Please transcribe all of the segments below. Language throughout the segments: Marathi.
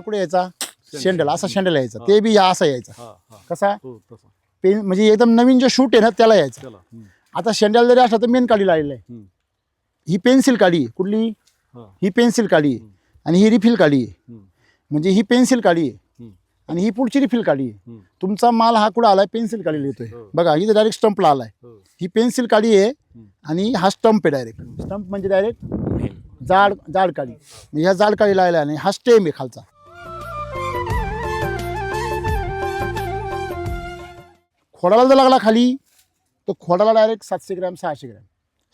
कुठे यायचा शेंडल, असा शेंडल यायचा, ते बी या असा यायचा कसा हो तसा पेन, म्हणजे एकदम नवीन जो शूट आहे ना त्याला यायचा. चला आता शेंडल जरी असला तर मेन काडी लावलेला आहे. ही पेन्सिल काडी आहे. कुठली? ही पेन्सिल काडी आहे आणि ही रिफिल काडी आहे. म्हणजे ही पेन्सिल काडी आहे आणि ही पुढची रिफिल काडी आहे. तुमचा माल हा कुठं आलाय? पेन्सिल काढीला येतोय बघा, इथे डायरेक्ट स्टंपला आलाय. ही पेन्सिल काडी आहे आणि हा स्टंप आहे. डायरेक्ट स्टंप म्हणजे डायरेक्ट जाड काडी, ह्या जाड काडी लायला आणि हा स्टेम आहे खालचा. खोडाला जर लागला खाली तर खोडाला डायरेक्ट 700 ग्रॅम 600 ग्रॅम,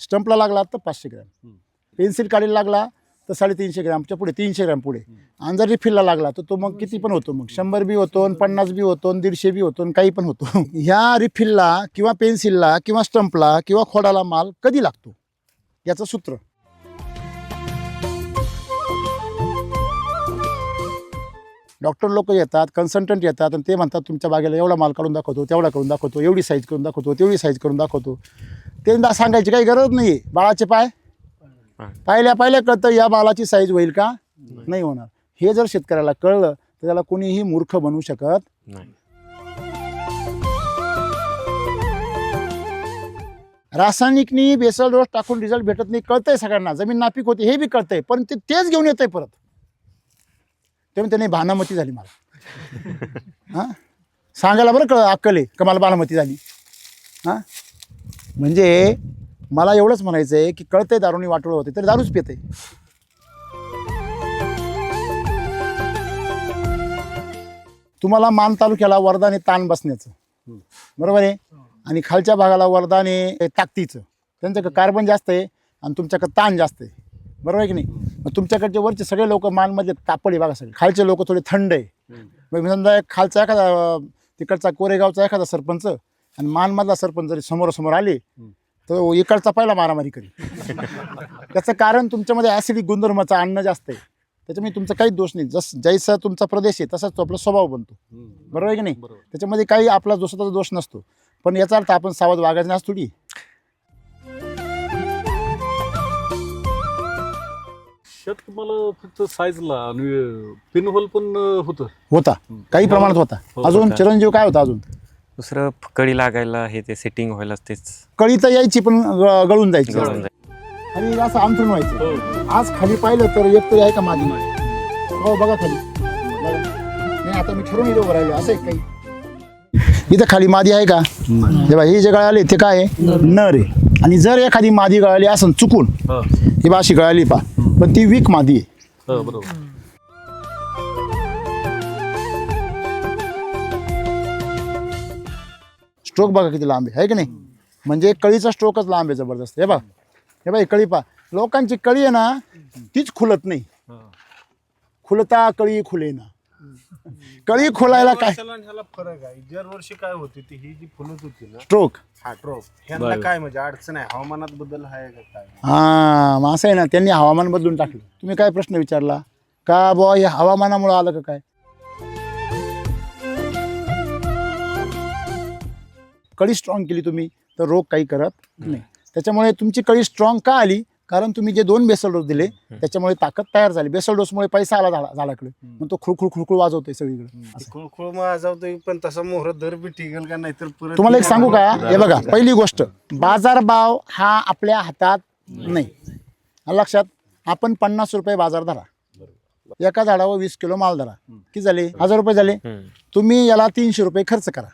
स्टंपला लागला तर 500 ग्रॅम, पेन्सिल काढीला लागला तर 350 ग्रॅमच्या पुढे 300 ग्रॅम पुढे. आणि जर रिफिलला लागला तर तो मग किती पण होतो, मग 100 बी होतो, 50 बी होतो, 150 बी होतो, काही पण होतो. ह्या रिफिलला किंवा पेन्सिलला किंवा स्टंपला किंवा खोडाला माल कधी लागतो याचं सूत्र. डॉक्टर लोक येतात, कन्सल्टंट येतात आणि ते म्हणतात तुमच्या बागेला एवढा माल काढून दाखवतो, तेवढा करून दाखवतो, एवढी साईज करून दाखवतो, तेवढी साईज करून दाखवतो. ते सांगायची काही गरज नाही. बाळाचे पाय पाहिल्या कळतं या बाळाची साईज होईल का नाही होणार. हे जर शेतकऱ्याला कळलं तर त्याला कोणीही मूर्ख बनवू शकत नाही. रासायनिकनी बेसल डोस टाकून रिझल्ट भेटत नाही, कळतंय सगळ्यांना. जमीन नापीक होती हे बी कळतंय, पण ते तेच घेऊन येतंय परत. तेव्हा त्याने भानामती झाली मला. हां सांगायला बरं अक्कल आहे का मला बाणामती झाली. हां म्हणजे मला एवढंच म्हणायचं आहे की कळतंय दारूनी वाटोळं होते तरी दारूच पिते. तुम्हाला मान तालुक्याला वरदाने ताण बसण्याचं बरोबर आहे आणि खालच्या भागाला वरदाने ताकदीचं. त्यांच्याकडे कार्बन जास्त आहे आणि तुमच्याकडे ताण जास्त आहे, बरोबर आहे की नाही. मग तुमच्याकडचे वरचे सगळे लोक मानमध्ये तापड आहे बघा सगळे, खालचे लोक थोडे थंड आहे. मग समजा खालचा एखादा तिकडचा कोरेगावचा एखादा सरपंच आणि मानमधला सरपंच जरी समोरासमोर आले तो इकडचा पहिला मारामारी करी. त्याचं कारण तुमच्यामध्ये ॲसिडिक गुणधर्माचं अन्न जास्त आहे, त्याच्यामुळे तुमचा काहीच दोष नाही. जैसा तुमचा प्रदेश आहे तसाच तो आपला स्वभाव बनतो, बरोबर आहे की नाही. त्याच्यामध्ये काही आपला स्वतःचा दोष नसतो, पण याचा अर्थ आपण सावध वागायचं नाही थोडी. शेत तुम्हाला फक्त साईजला आणि पिनहोल पण होता काही प्रमाणात होता. अजून चिरंजीव काय होता? अजून दुसरं कळी लागायला हे ते सेटिंग व्हायला तेच कळी तर यायची पण गळून जायची आणि असं अंथरून व्हायचं. आज खाली पाहिलं तर एक तरी आहे का मादी? हो बघा खाली बघा. नाही आता मी ठरवून इथं उभं राहिलो असं एक काही इथं खाली मादी आहे का? जेव्हा हे जे गळाले ते काय आहे? नर आहे. आणि जर एखादी मादी गळाली असं चुकून ही बाशी गळाली पा पण ती वीक मादी आहे. बरोबर. स्ट्रोक बघा किती लांब आहे की नाही. म्हणजे कळीचा स्ट्रोकच लांब आहे जबरदस्त. हे बघा हे बघा कळी पा. लोकांची कळी आहे ना तीच खुलत नाही. खुलता कळी खुले ना. कळी खोलायला काय फरक आहे. दरवर्षी काय होती ती ही जी फुलत होती ना स्ट्रोक स्ट्रोक ह्यांना काय म्हणजे अडचण आहे? हवामानात बदल आहे का काय? हां मग असं आहे ना, त्यांनी हवामान बदलून टाकलं. तुम्ही काय प्रश्न विचारला का बुवा हे हवामानामुळे आलं का काय? कळी स्ट्रॉंग केली तुम्ही तर रोग काही करत नाही. त्याच्यामुळे तुमची कळी स्ट्रॉंग का आली? कारण तुम्ही जे 2 बेसल डोस दिले त्याच्यामुळे ताकद तयार झाली. बेसल डोसमुळे पैसा आला झाडाकडे, मग तो खुळखुळ वाजवतोय सगळीकडे. खुळखुळ वाजवतोय पण तसा मोहर दर बी टिकेल का नाही तर परत. तुम्हाला एक सांगू का? हे बघा पहिली गोष्ट बाजारभाव हा आपल्या हातात नाही. लक्षात आपण 50 रुपये बाजार धरा, एका झाडावर 20 किलो माल धरा, किती झाले? 1000 रुपये झाले. तुम्ही याला 300 रुपये खर्च करा,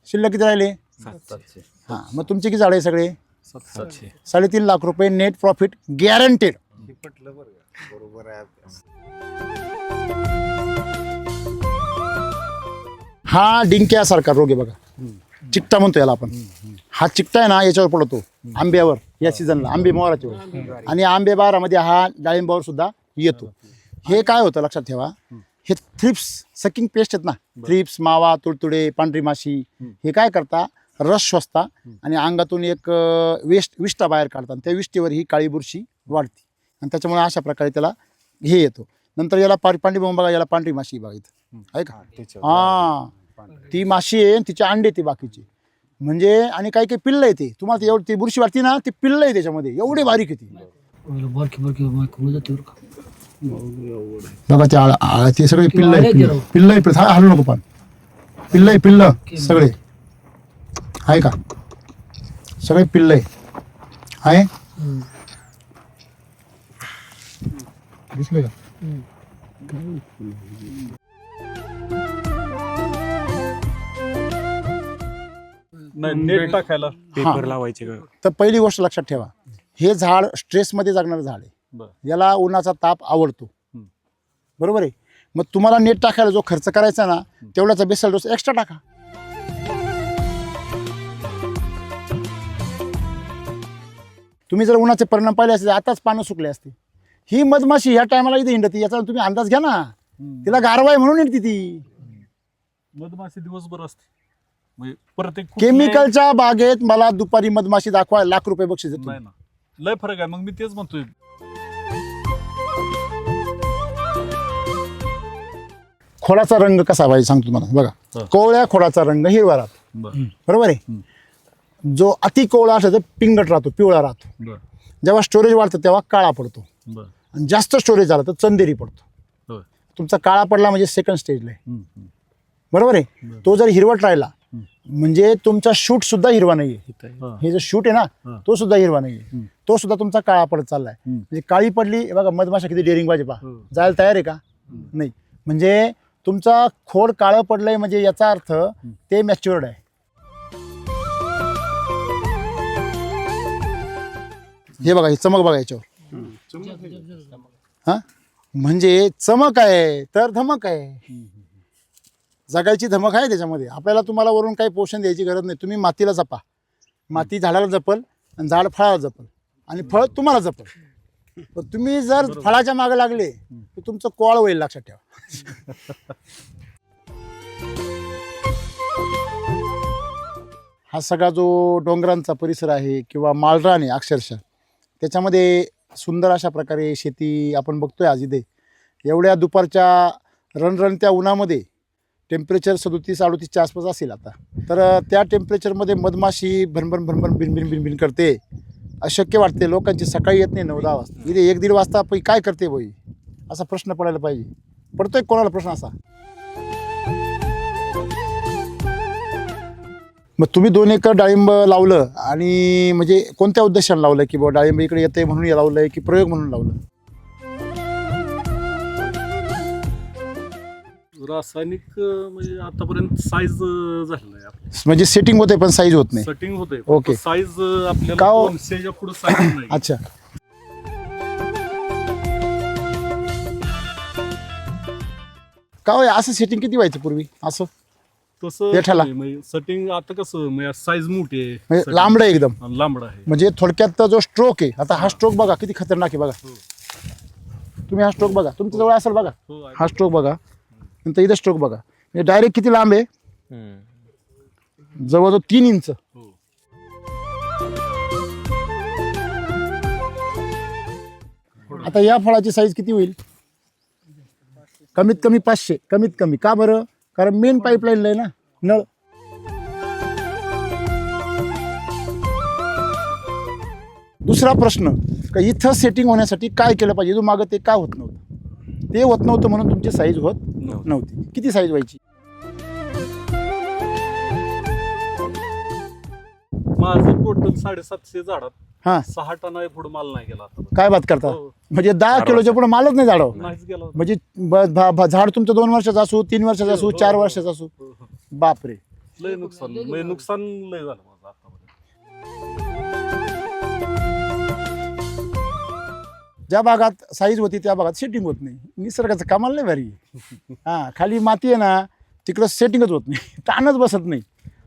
शिल्लक किती राहिले? 700. हां मग तुमचे किती झाडे सगळे? 3.5 लाख रुपये नेट प्रॉफिट गॅरंटेड. पटलं बरं का? बरोबर आहे. हा डिंक्यासारखा रोग आहे बघा, चिकटा म्हणतो याला आपण. हा चिकटा आहे ना याच्यावर पडतो आंब्यावर या सीझनला, आंबे मोहराच्या वर, आणि आंबे बारामध्ये हा डाळिंबावर सुद्धा येतो. हे काय होतं लक्षात ठेवा, हे थ्रिप्स सकिंग पेस्ट आहेत ना, थ्रिप्स मावा तुडतुडे पांढरी माशी हे काय करता? रस शोषता आणि अंगातून एक विष्ठा बाहेर काढतात. त्या विष्ठेवर ही काळी बुरशी वाढते आणि त्याच्यामुळे अशा प्रकारे त्याला हे येतो. नंतर याला पांढरी बघून बघा, याला पांढरी माशी बघा इथं आहे का? हां ती माशी आहे, तिचे अंडे ते बाकीचे म्हणजे. आणि काही काही पिल्लं येते तुम्हाला ते एवढी ती बुरशी वाटते ना, ती पिल्लं आहे त्याच्यामध्ये एवढे बारीक येते. बघा ते सगळे पिल्ल आहे हलू नको पण पिल्ल सगळे आहे का, सगळे पिल्ल आहे दिसले का? नाही नेट टाकायला पेपर लावायचे का? तर पहिली गोष्ट लक्षात ठेवा, हे झाड स्ट्रेसमध्ये जगणारं झाड आहे. बरं. याला उन्हाचा ताप आवडतो. बरोबर आहे. मग तुम्हाला नेट टाकायला जो खर्च करायचा ना, तेवढ्याचा बेसल डोस एक्स्ट्रा टाका. तुम्ही जर उन्हाचे परिणाम पाहिले असते आताच पानं सुकले असते. ही मधमाशी ह्या टायमाला इथे हिंडती, याचा तुम्ही अंदाज घ्या ना. तिला गारवा आहे म्हणून हिंडती ती. मधमाशी दिवसभर असते म्हणजे प्रत्येक केमिकलच्या बागेत मला दुपारी मधमाशी दाखवा, ₹1,00,000 बक्षीस देतो. नाही ना, लय फरक आहे. मग मी तेच म्हणतोय. खोडाचा रंग कसा पाहिजे सांगतो तुम्हाला. बघा, कोवळ्या खोडाचा रंग हिरवा राहतो. बरोबर आहे. जो अति कोवळा असतो तो पिंगट राहतो, पिवळा राहतो. जेव्हा स्टोरेज वाढतं तेव्हा काळा पडतो, आणि जास्त स्टोरेज झालं तर चंदेरी पडतो. तुमचा काळा पडला म्हणजे सेकंड स्टेजला आहे. बरोबर आहे. तो जर हिरवट राहिला म्हणजे तुमचा शूट सुद्धा हिरवा नाहीये. हे जो शूट आहे ना, तो सुद्धा हिरवा नाहीये, तो सुद्धा तुमचा काळा पडत चाललाय. म्हणजे काळी पडली बघा, मधमाशा किती डेअरिंग पाहिजे पहा, जायला तयार आहे का नाही. म्हणजे तुमचा खोड काळं पडलंय म्हणजे याचा अर्थ ते मॅच्युअर्ड आहे. हे बघा, ही चमक बघा याच्यावर. हा, म्हणजे चमक आहे तर धमक आहे. जगायची धमक आहे त्याच्यामध्ये. आपल्याला तुम्हाला वरून काही पोषण द्यायची गरज नाही. तुम्ही मातीला जपा, माती झाडाला जपल आणि झाड फळाला जपल आणि फळ तुम्हाला जपल. पण तुम्ही जर फळाच्या मागे लागले तर तुमचं कोळ होईल, लक्षात ठेवा. हा सगळा जो डोंगरांचा परिसर आहे किंवा माळरान आहे अक्षरशः, त्याच्यामध्ये सुंदर अशा प्रकारे शेती आपण बघतोय आज इथे. एवढ्या दुपारच्या रणरणत्या उन्हामध्ये टेम्परेचर 37-38च्या आसपास असेल आता. तर त्या टेम्परेचरमध्ये मधमाशी भनभन भनभन बिनबिन बिनबिन करते. अशक्य वाटते. लोकांची सकाळी येत नाही 9-10 वाजता, इथे 1-1.5 वाजता काय करते बाई, असा प्रश्न पडायला पाहिजे. पडतोय कोणाला प्रश्न असा? मग तुम्ही 2 एकर डाळिंब लावलं आणि म्हणजे कोणत्या उद्देशाने लावलं, की बाबा डाळिंब इकडे येते म्हणून लावलंय की प्रयोग म्हणून लावलं? रासायनिक म्हणजे आतापर्यंत साईज झालेलं आहे आपलं. म्हणजे सेटिंग होते पण साईज होत नाही. सेटिंग होते. ओके. साईज आपल्याला का हो? 200च्या पुढे साईज नाही. अच्छा. का हो, असं सेटिंग किती व्हायचं पूर्वी? असं तसं देठाला? म्हणजे सेटिंग आता कसं म्हणजे साईज मोठी आहे, म्हणजे लांबड आहे एकदम. लांबड आहे. म्हणजे थोडक्यात जो स्ट्रोक आहे, आता हा स्ट्रोक बघा किती खतरनाक आहे. बघा तुम्ही हा स्ट्रोक बघा, तुमच्या जवळ असेल बघा. हा स्ट्रोक बघा, नंतर इथं स्ट्रोक बघा. म्हणजे डायरेक्ट किती लांब आहे, जवळजवळ 3 इंच. आता या फळाची साईज किती होईल? कमीत कमी 500, कमीत कमी. का बरं? कारण मेन पाईपलाईन आहे ना, नळ. दुसरा प्रश्न, का इथं सेटिंग होण्यासाठी काय केलं पाहिजे? मागं ते का होत नव्हतं? ते होत नव्हतं म्हणून तुमची साईज होत नव्हती. किती साईज व्हायची? माझं टोटल 750 झाडात हा, 6 टन पुढे माल नाही गेला आता. काय बात करता? हो. म्हणजे 10 किलोच्या पुढे मालच नाही झाडावर. नाहीच गेला. म्हणजे झाड तुमचं 2 वर्षाचं असू, 3 वर्षाचं असू, 4 वर्षाचं असू, बापरे. लय नुकसान लय झालं माझं आतापर्यंत. ज्या भागात साईज होती त्या भागात सेटिंग होत नाही. निसर्गाचं कमाल नाही भारी. हा, खाली माती आहे ना, तिकडं सेटिंगच होत नाही, ताणच बसत नाही.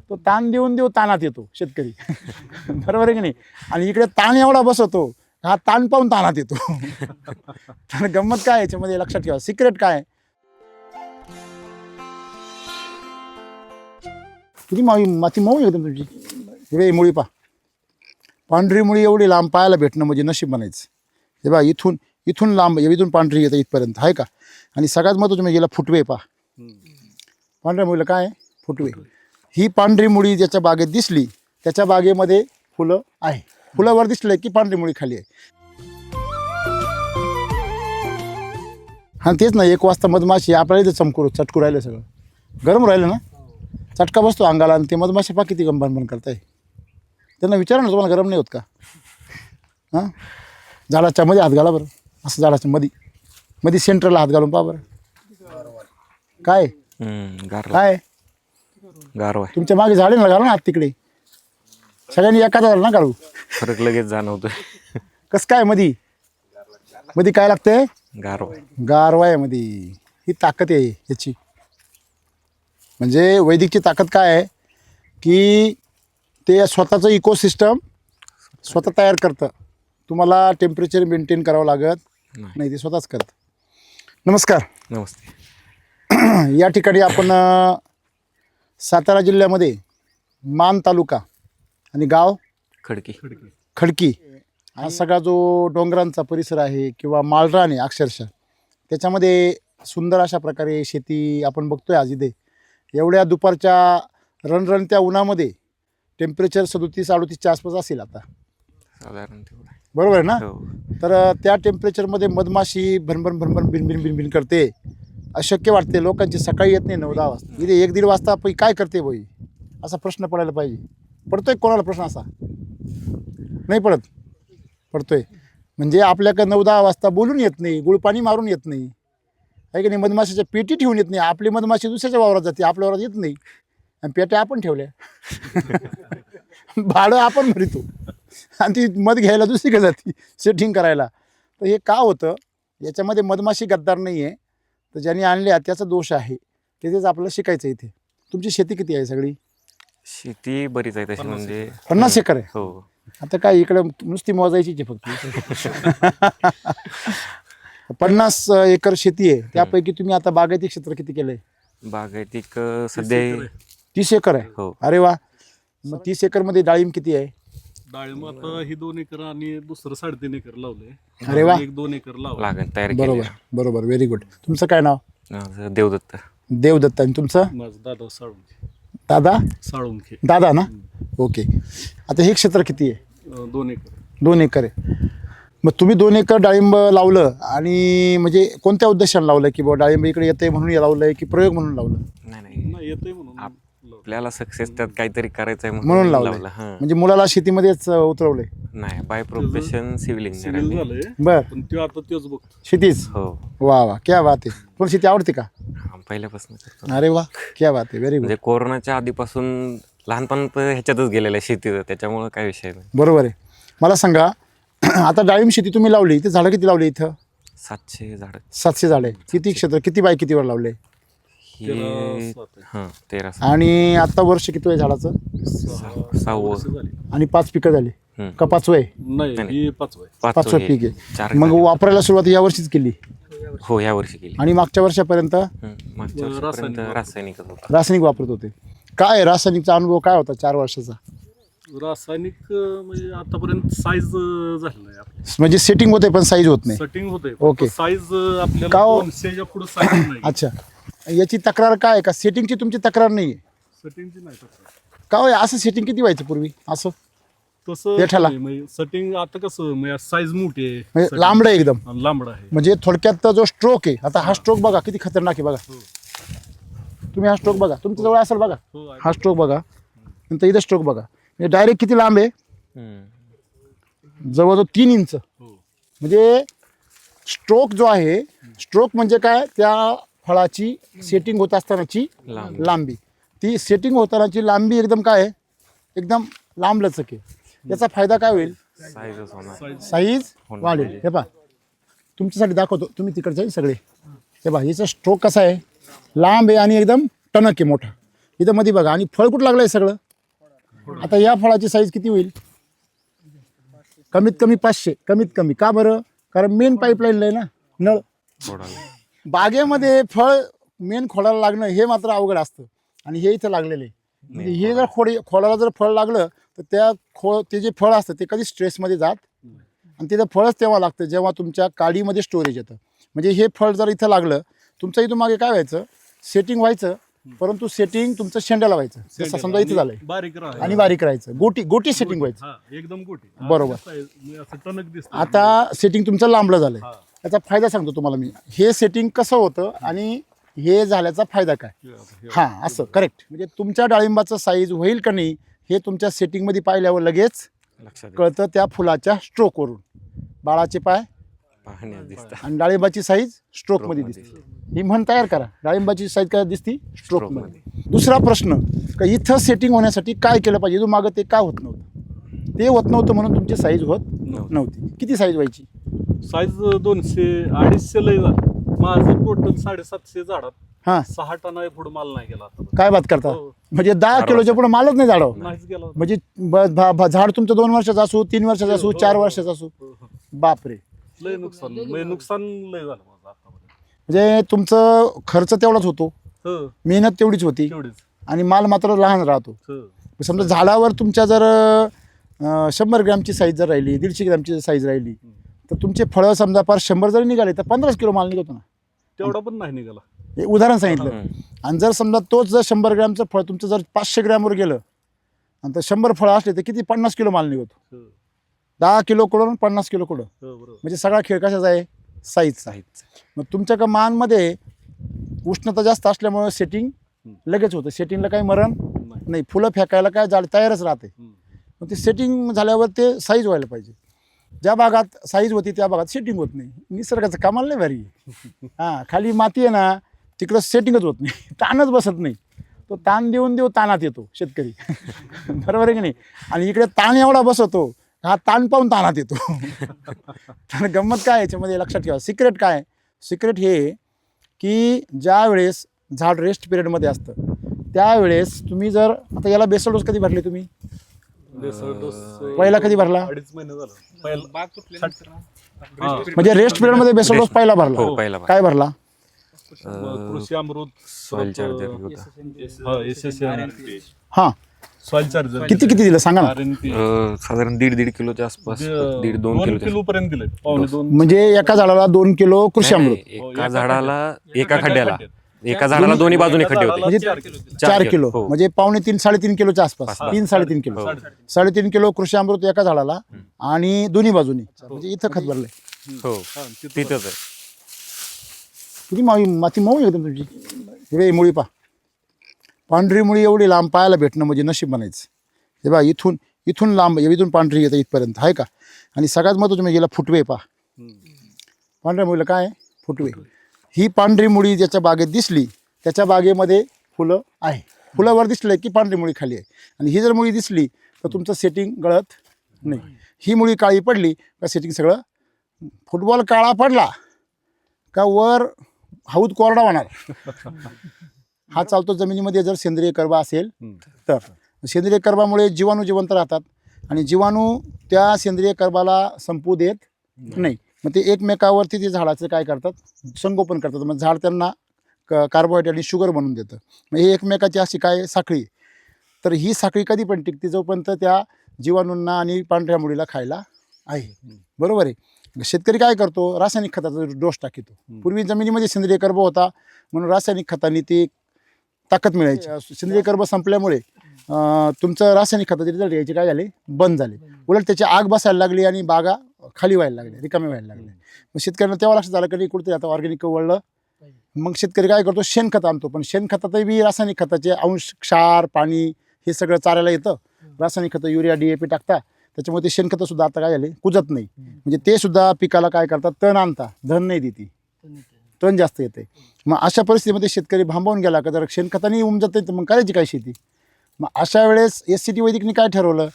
तो ताण देऊन देऊ ताणात येतो शेतकरी. बरोबर आहे की नाही? आणि इकडे ताण एवढा बसवतो, हा ताण पाहून ताणात येतो. तर गंमत काय याच्यामध्ये लक्षात ठेवा, सिक्रेट काय? किती माती मऊ एकदम तुमची. हे मुळी पा, पांढरी मुळी एवढी लांब पाहायला भेटणं म्हणजे नशीब म्हणायचं. हे बा, इथून लांब, इथून पांढरी येतं इथपर्यंत, आहे का? आणि सगळ्यात महत्त्वाचं म्हणजे याला फुटवे पा. पांढऱ्या मुळीला काय आहे? फुटवे. ही पांढरी मुळी ज्याच्या बागेत दिसली त्याच्या बागेमध्ये फुलं आहे. फुलं वर दिसले की पांढरी मुळी खाली आहे. हां तेच ना, 1 वाजता मधमाशी आपल्याला इथं चटकू राहिलं सगळं, गरम राहिलं ना, चटका बसतो अंगाला आणि ते मधमाशी पा किती गंभन करताय. त्यांना विचारा ना, तुम्हाला गरम नाही होत का? हां, झाडाच्या मध्ये हात घाला बरं, असं झाडाच्या मध्ये सेंटरला हात घालून पहा बरं, काय काय गारवा आहे. तुमच्या मागे झाडे ना, घाला ना हात तिकडे, सगळ्यांनी एका झाला ना काढू. फरक लगेच जाणवतोय. कसं काय मध्ये काय लागतंय? गारवा आहे. गारवा आहे मध्ये, ही ताकद आहे याची. म्हणजे वैदिकची ताकद काय आहे की ते स्वतःचं इकोसिस्टम स्वतः तयार करतं. तुम्हाला टेम्परेचर मेंटेन करावं लागत नाही, ते स्वतःच करतं. नमस्कार. नमस्ते. या ठिकाणी आपण सातारा जिल्ह्यामध्ये मान तालुका आणि गाव खडकी हा सगळा जो डोंगरांचा परिसर आहे किंवा माळरान आहे अक्षरशः, त्याच्यामध्ये सुंदर अशा प्रकारे शेती आपण बघतोय आज इथे. एवढ्या दुपारच्या रणरणत्या उन्हामध्ये टेम्परेचर 37-38च्या आसपास असेल आता साधारण तेवढं आहे. बरोबर आहे ना? हो. तर त्या टेम्परेचरमध्ये मधमाशी भनभन भिनभिन करते. अशक्य वाटते. लोकांची सकाळी येत नाही 9-10 वाजता, इथे 1-1.5 वाजता काय करते बाई, असा प्रश्न पडायला पाहिजे. पडतोय कोणाला प्रश्न असा? नाही पडतोय. म्हणजे आपल्याकडे 9-10 वाजता बोलून येत नाही, गुळपाणी मारून येत नाही, आहे की नाही? मधमाशीच्या पेटी ठेवून येत नाही. आपली मधमाशी दुसऱ्याच्या वावरात जाते, आपल्या वावरात येत नाही, आणि पेट्या आपण ठेवल्या. भाडं आपण भरतो आणि ती मध घ्यायला दुसरीकडे जाते सेटिंग करायला. तर हे का होतं? याच्यामध्ये मधमाशी गद्दार नाही आहे, तर ज्यांनी आणल्या त्याचा दोष आहे. तेच आपल्याला शिकायचं इथे. तुमची शेती किती आहे सगळी? शेती बरीच आहे तशी, म्हणजे 50 एकर आहे. हो. आता काय इकडे नुसती मोजायचीच आहे फक्त. 50 एकर शेती आहे. त्यापैकी तुम्ही आता बागायती क्षेत्र किती केलंय? बागायतिक सध्या 30 एकर आहे. हो. अरे वा. मग 30 एकर मध्ये डाळिंब किती आहे? डाळिंब आता ही 2 एकर आणि दुसरं 3.5 एकर लावलंय. अरे वा. 1-2 एकर लावलं. लागण तयार बरोबर, व्हेरी गुड. तुमचं काय नाव? केली. देवदत्त. देवदत्त. आणि तुमचं? माझं दादा साळुंखे. दादा दादा ना? ओके. आता हे क्षेत्र किती आहे? 2 एकर. 2 एकर आहे. मग तुम्ही 2 एकर डाळिंब लावलं, आणि म्हणजे कोणत्या उद्देशाने लावलं? की बाबा डाळिंब इकडे येते म्हणून लावलंय की प्रयोग म्हणून लावलं? नाही येतंय म्हणून आपल्याला सक्सेस त्यात काहीतरी करायचंय म्हणून लावलं. म्हणजे मुलाला शेतीमध्येच उतरवलंय? नाही, by profession civil engineer. Civil झालंय, बर. पण तो आता तोच बघतो. शेतीच? हो. वा, क्या बात आहे. पण शेती आवडते का? पहिल्यापासून करतो. अरे वा, क्या बात आहे, व्हेरी गुड. म्हणजे कोरोनाच्या आधीपासून लहानपण ह्याच्यातच गेलेलं आहे शेतीचं, त्याच्यामुळे काय विषय नाही. बरोबर आहे. मला सांगा, आता डाळिंब शेती तुम्ही लावली, इथे झाडं किती लावली? इथं 700 झाडं. 700 झाडे. किती क्षेत्र, किती बाय कितीवर लावले? हे 13. आणि आता वर्ष किती आहे झाडाचं? 6 आणि 5 पिकं झाली का? 5वं आहे? नाही, ही 5 आहे. 5वं पीक आहे. मग वापरायला सुरुवात या वर्षीच केली? हो, या वर्षी केली. आणि मागच्या वर्षापर्यंत मागच्या वर्षापर्यंत रासायनिकच होतं. रासायनिक वापरत होते. काय रासायनिकचा अनुभव काय होता 4 वर्षाचा? रासायनिक म्हणजे आतापर्यंत साईज झालं नाही आपलं. म्हणजे सेटिंग होते पण साईज होत नाही. सेटिंग होते. ओके. साईज आपल्याला का हो? 200च्या पुढे साईज नाही. अच्छा, याची तक्रार काय आहे? का सेटिंगची तुमची तक्रार नाही आहे? सेटिंगची नाही तसं. का हो, असं सेटिंग किती व्हायचं पूर्वी? असं तसं देठाला? म्हणजे सेटिंग आता कसं म्हणजे साईज मोठी आहे, म्हणजे लांबडं आहे एकदम. आणि लांबडा आहे. म्हणजे थोडक्यात जो स्ट्रोक आहे, आता हा स्ट्रोक बघा किती खतरनाक आहे बघा. तुम्ही हा स्ट्रोक बघा, तुमच्या जवळ असेल बघा. हो, आहे. हा स्ट्रोक बघा, नंतर इथं स्ट्रोक बघा. म्हणजे डायरेक्ट किती लांब आहे? जवळजवळ 3 इंच. हो. म्हणजे स्ट्रोक जो आहे, स्ट्रोक म्हणजे काय? त्या फळाची सेटिंग होत असतानाची लांबी. ती सेटिंग होतानाची लांबी एकदम काय आहे? एकदम लांब लचक आहे. याचा फायदा काय होईल? साईज वाढेल. हे पहा, तुमच्यासाठी दाखवतो, तुम्ही तिकडचे आहे सगळे. हे पहा, याचा स्ट्रोक कसा आहे? लांब आहे आणि एकदम टणक आहे, मोठा. इथं मध्ये बघा, आणि फळ कुठं लागलं आहे सगळं. आता या फळाची साईज किती होईल? कमीत कमी 500, कमीत कमी. का बरं? कारण मेन पाईपलाईन आहे ना, नळ. बागेमध्ये फळ मेन खोडाला लागणं हे मात्र अवघड असतं, आणि हे इथं लागलेलं आहे. म्हणजे हे जर खोडाला जर फळ लागलं तर ते जे फळ असतं ते कधी स्ट्रेसमध्ये जात, आणि तिथं फळच तेव्हा लागतं जेव्हा तुमच्या काडीमध्ये स्टोरेज येतं. म्हणजे हे फळ जर इथं लागलं, तुमचं इथं मागे काय व्हायचं? सेटिंग व्हायचं, परंतु सेटिंग तुमचं शेंड्याला व्हायचं. जसं समजा इथं झालंय बारीक आणि बारीक राहायचं, गोटी सेटिंग व्हायचं. एकदम गोटी. बरोबर. असं टणक दिसतं. आता सेटिंग तुमचं लांबलं झालंय. याचा फायदा सांगतो तुम्हाला मी. हे सेटिंग कसं होतं आणि हे झाल्याचा फायदा काय. हां असं करेक्ट. म्हणजे तुमच्या डाळिंबाचं साईज होईल का नाही हे तुमच्या सेटिंगमध्ये पाहिल्यावर लगेच लक्षात येतं. कळतं त्या फुलाच्या स्ट्रोकवरून. बाळाचे पाय पाहण्यात दिसतं. आणि डाळिंबाची साईज स्ट्रोकमध्ये दिसते. ही म्हण तयार करा. डाळिंबाची साईज काय दिसती स्ट्रोकमध्ये. दुसरा प्रश्न का इथं सेटिंग होण्यासाठी काय केलं पाहिजे. जो मागं ते का होत नव्हतं. ते होत नव्हतं म्हणून तुमची साईज होत नव्हती. किती साईज व्हायची. साईज 200-250 लय झालं. माझं टोटल 750 झाडात हां 6 टन पुढे माल नाही गेला आता. काय बात करता. हो. म्हणजे 10 किलोच्या पुढे मालच नाही झाडावर. नाहीच गेला होता. म्हणजे झाड तुमचं 2 वर्षाचं असू 3 वर्षाचं असू 4 वर्षाचं असू. बापरे. लय नुकसान लय झालं माझं आतापर्यंत. म्हणजे तुमचं खर्च तेवढाच होतो. हो मेहनत तेवढीच होती तेवढीच. आणि माल मात्र लहान राहतो. हो. समजा झाडावर तुमच्या जर 100 ग्रॅमची साईज जर राहिली 150 ग्रॅमची साईज राहिली तर तुमचे फळं समजा फार 100 जरी निघाले तर 15 किलो माल निघतो ना. तेवढा पण नाही निघाला. हे उदाहरण सांगितलं. आणि जर समजा तोच जर 100 ग्रॅमचं फळ तुमचं जर 500 ग्रॅमवर गेलं आणि तर 100 फळं असले तर किती 50 किलो माल निघतो. हो. 10 किलो कडून 50 किलो कडं. हो, बरोबर. म्हणजे सगळा खेळ कशाचा आहे साईजचा. मग तुमच्या का मानमध्ये उष्णता जास्त असल्यामुळे सेटिंग लगेच होतं. सेटिंगला काही मरण नाही. फुलं फेकायला काय झाड तयारच राहते. मग ते सेटिंग झाल्यावर ते साईज व्हायला पाहिजे. ज्या भागात साईज होती त्या भागात सेटिंग होत नाही. निसर्गाचं कमाल नाही भारी. हां खाली माती आहे ना तिकडं सेटिंगच होत नाही. ताणच बसत नाही. तो ताण देऊन देऊ ताणात येतो शेतकरी. बरोबर आहे की नाही. आणि इकडे ताण एवढा बसवतो हा ताण पाहून ताणात येतो. तर गंमत काय याच्यामध्ये लक्षात ठेवा. सिक्रेट काय. सिक्रेट हे की ज्या वेळेस झाड रेस्ट पिरियडमध्ये असतं त्यावेळेस तुम्ही जर आता याला बेसल डोस कधी भरले तुम्ही. पहिला कधी भरला. 2.5 महिने झालं. पहिला म्हणजे रेस्ट पिरियडमध्ये बेसल डोस पहिला भरला. हो पहिला काय भरला. कृषी अमृत सॉइल चार्जर होता. हां सॉइल चार्जर किती दिलं सांगा ना. साधारण 1.5 किलोच्या आसपास 1.5-2 किलो किलो पर्यंत दिले. पावणे 2. म्हणजे एका झाडाला 2 किलो कृषी अमृत. एका झाडाला एका खड्ड्याला एका झाडाला दोन्ही बाजूनी खड्डे होते. म्हणजे 4 किलो हो. म्हणजे पावणे 3-3.5 किलोच्या आसपास. 3-3.5 किलो. 3.5 किलो कृषी अमृत एका झाडाला आणि दोन्ही बाजूनी. म्हणजे इथं खत भरलंय. हो तिथंच आहे. किती माती मऊ एकदम तुमची. हे मुळी पा पांढरी मुळी एवढी लांब पाहायला भेटणं म्हणजे नशीब म्हणायचं. हे बा इथून लांब इथून पांढरी येतं इथपर्यंत आहे का. आणि सगळ्यात महत्त्वाचं म्हणजे याला फुटवे पा. पांढऱ्या मुळीला काय आहे फुटवे. ही पांढरी मुळी ज्याच्या बागेत दिसली त्याच्या बागेमध्ये फुलं आहे. फुलावर दिसलं की पांढरी मुळी खाली आहे. आणि ही जर मुळी दिसली तर तुमचं सेटिंग गळत नाही. ही मुळी काळी पडली का सेटिंग सगळं. फुटबॉल काळा पडला का वर हौद कोरडा होणार. हा चालतो जमिनीमध्ये जर सेंद्रिय कर्बा असेल तर. सेंद्रिय कर्बामुळे जीवाणू जिवंत राहतात आणि जीवाणू त्या सेंद्रिय कर्बाला संपू देत नाही. मग ते एकमेकावरती ते झाडाचं काय करतात संगोपन करतात. मग झाड त्यांना कार्बोहायड्रेट आणि शुगर बनवून देतं. मग हे एकमेकाची अशी काय साखळी. तर ही साखळी कधी पण टिकते जोपर्यंत त्या जीवाणूंना आणि पांढऱ्या मुळीला खायला आहे. बरोबर आहे. शेतकरी काय करतो रासायनिक खताचा डोस टाकतो. पूर्वी जमिनीमध्ये सेंद्रिय कर्ब होता म्हणून रासायनिक खतांनी ती ताकद मिळायची. सेंद्रिय कर्ब संपल्यामुळे तुमचं रासायनिक खताचे रिझल्ट यायचे काय झाले बंद झाले. उलट त्याची आग बसायला लागली आणि बागा खाली व्हायला लागल्या रिकाम्या व्हायला लागल्या. मग शेतकऱ्यांना तेव्हा लक्षात झालं की कुठेतरी आता ऑर्गॅनिक वळलं. मग शेतकरी काय करतो शेणखत आणतो. पण शेणखतातही बी रासायनिक खताचे अंश क्षार पाणी हे सगळं चारायला येतं. रासायनिक खतं युरिया DAP टाकता त्याच्यामुळे ते शेणखतंसुद्धा आता काय झाले कुजत नाही. म्हणजे ते सुद्धा पिकाला काय करतात तण आणता धन नाही देते तण जास्त येते. मग अशा परिस्थितीमध्ये शेतकरी भांबावून गेला का जर शेणखताने उमजत नाही तर मग करायची काय शेती. मग अशा वेळेस SCT वैदिकने काय ठरवलं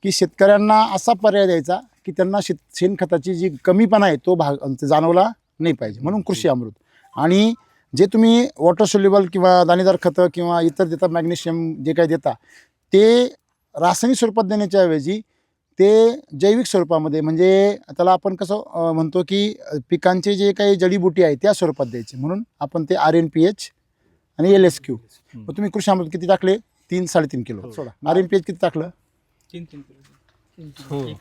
की शेतकऱ्यांना असा पर्याय द्यायचा की त्यांना शेणखताची जी कमीपणा आहे तो जाणवला नाही पाहिजे. म्हणून कृषी अमृत. आणि जे तुम्ही वॉटर सोल्युबल किंवा दाणेदार खतं किंवा इतर देता मॅग्नेशियम जे काही देता ते रासायनिक स्वरूपात देण्याच्या ऐवजी ते जैविक स्वरूपामध्ये म्हणजे त्याला आपण कसं म्हणतो की पिकांचे जे काही जडीबुटी आहे त्या स्वरूपात द्यायचे. म्हणून आपण ते RNPH आणि LSQ. मग तुम्ही कृषी अमृत किती टाकले 3-3.5 किलो. सोडा RNPH किती टाकलं 3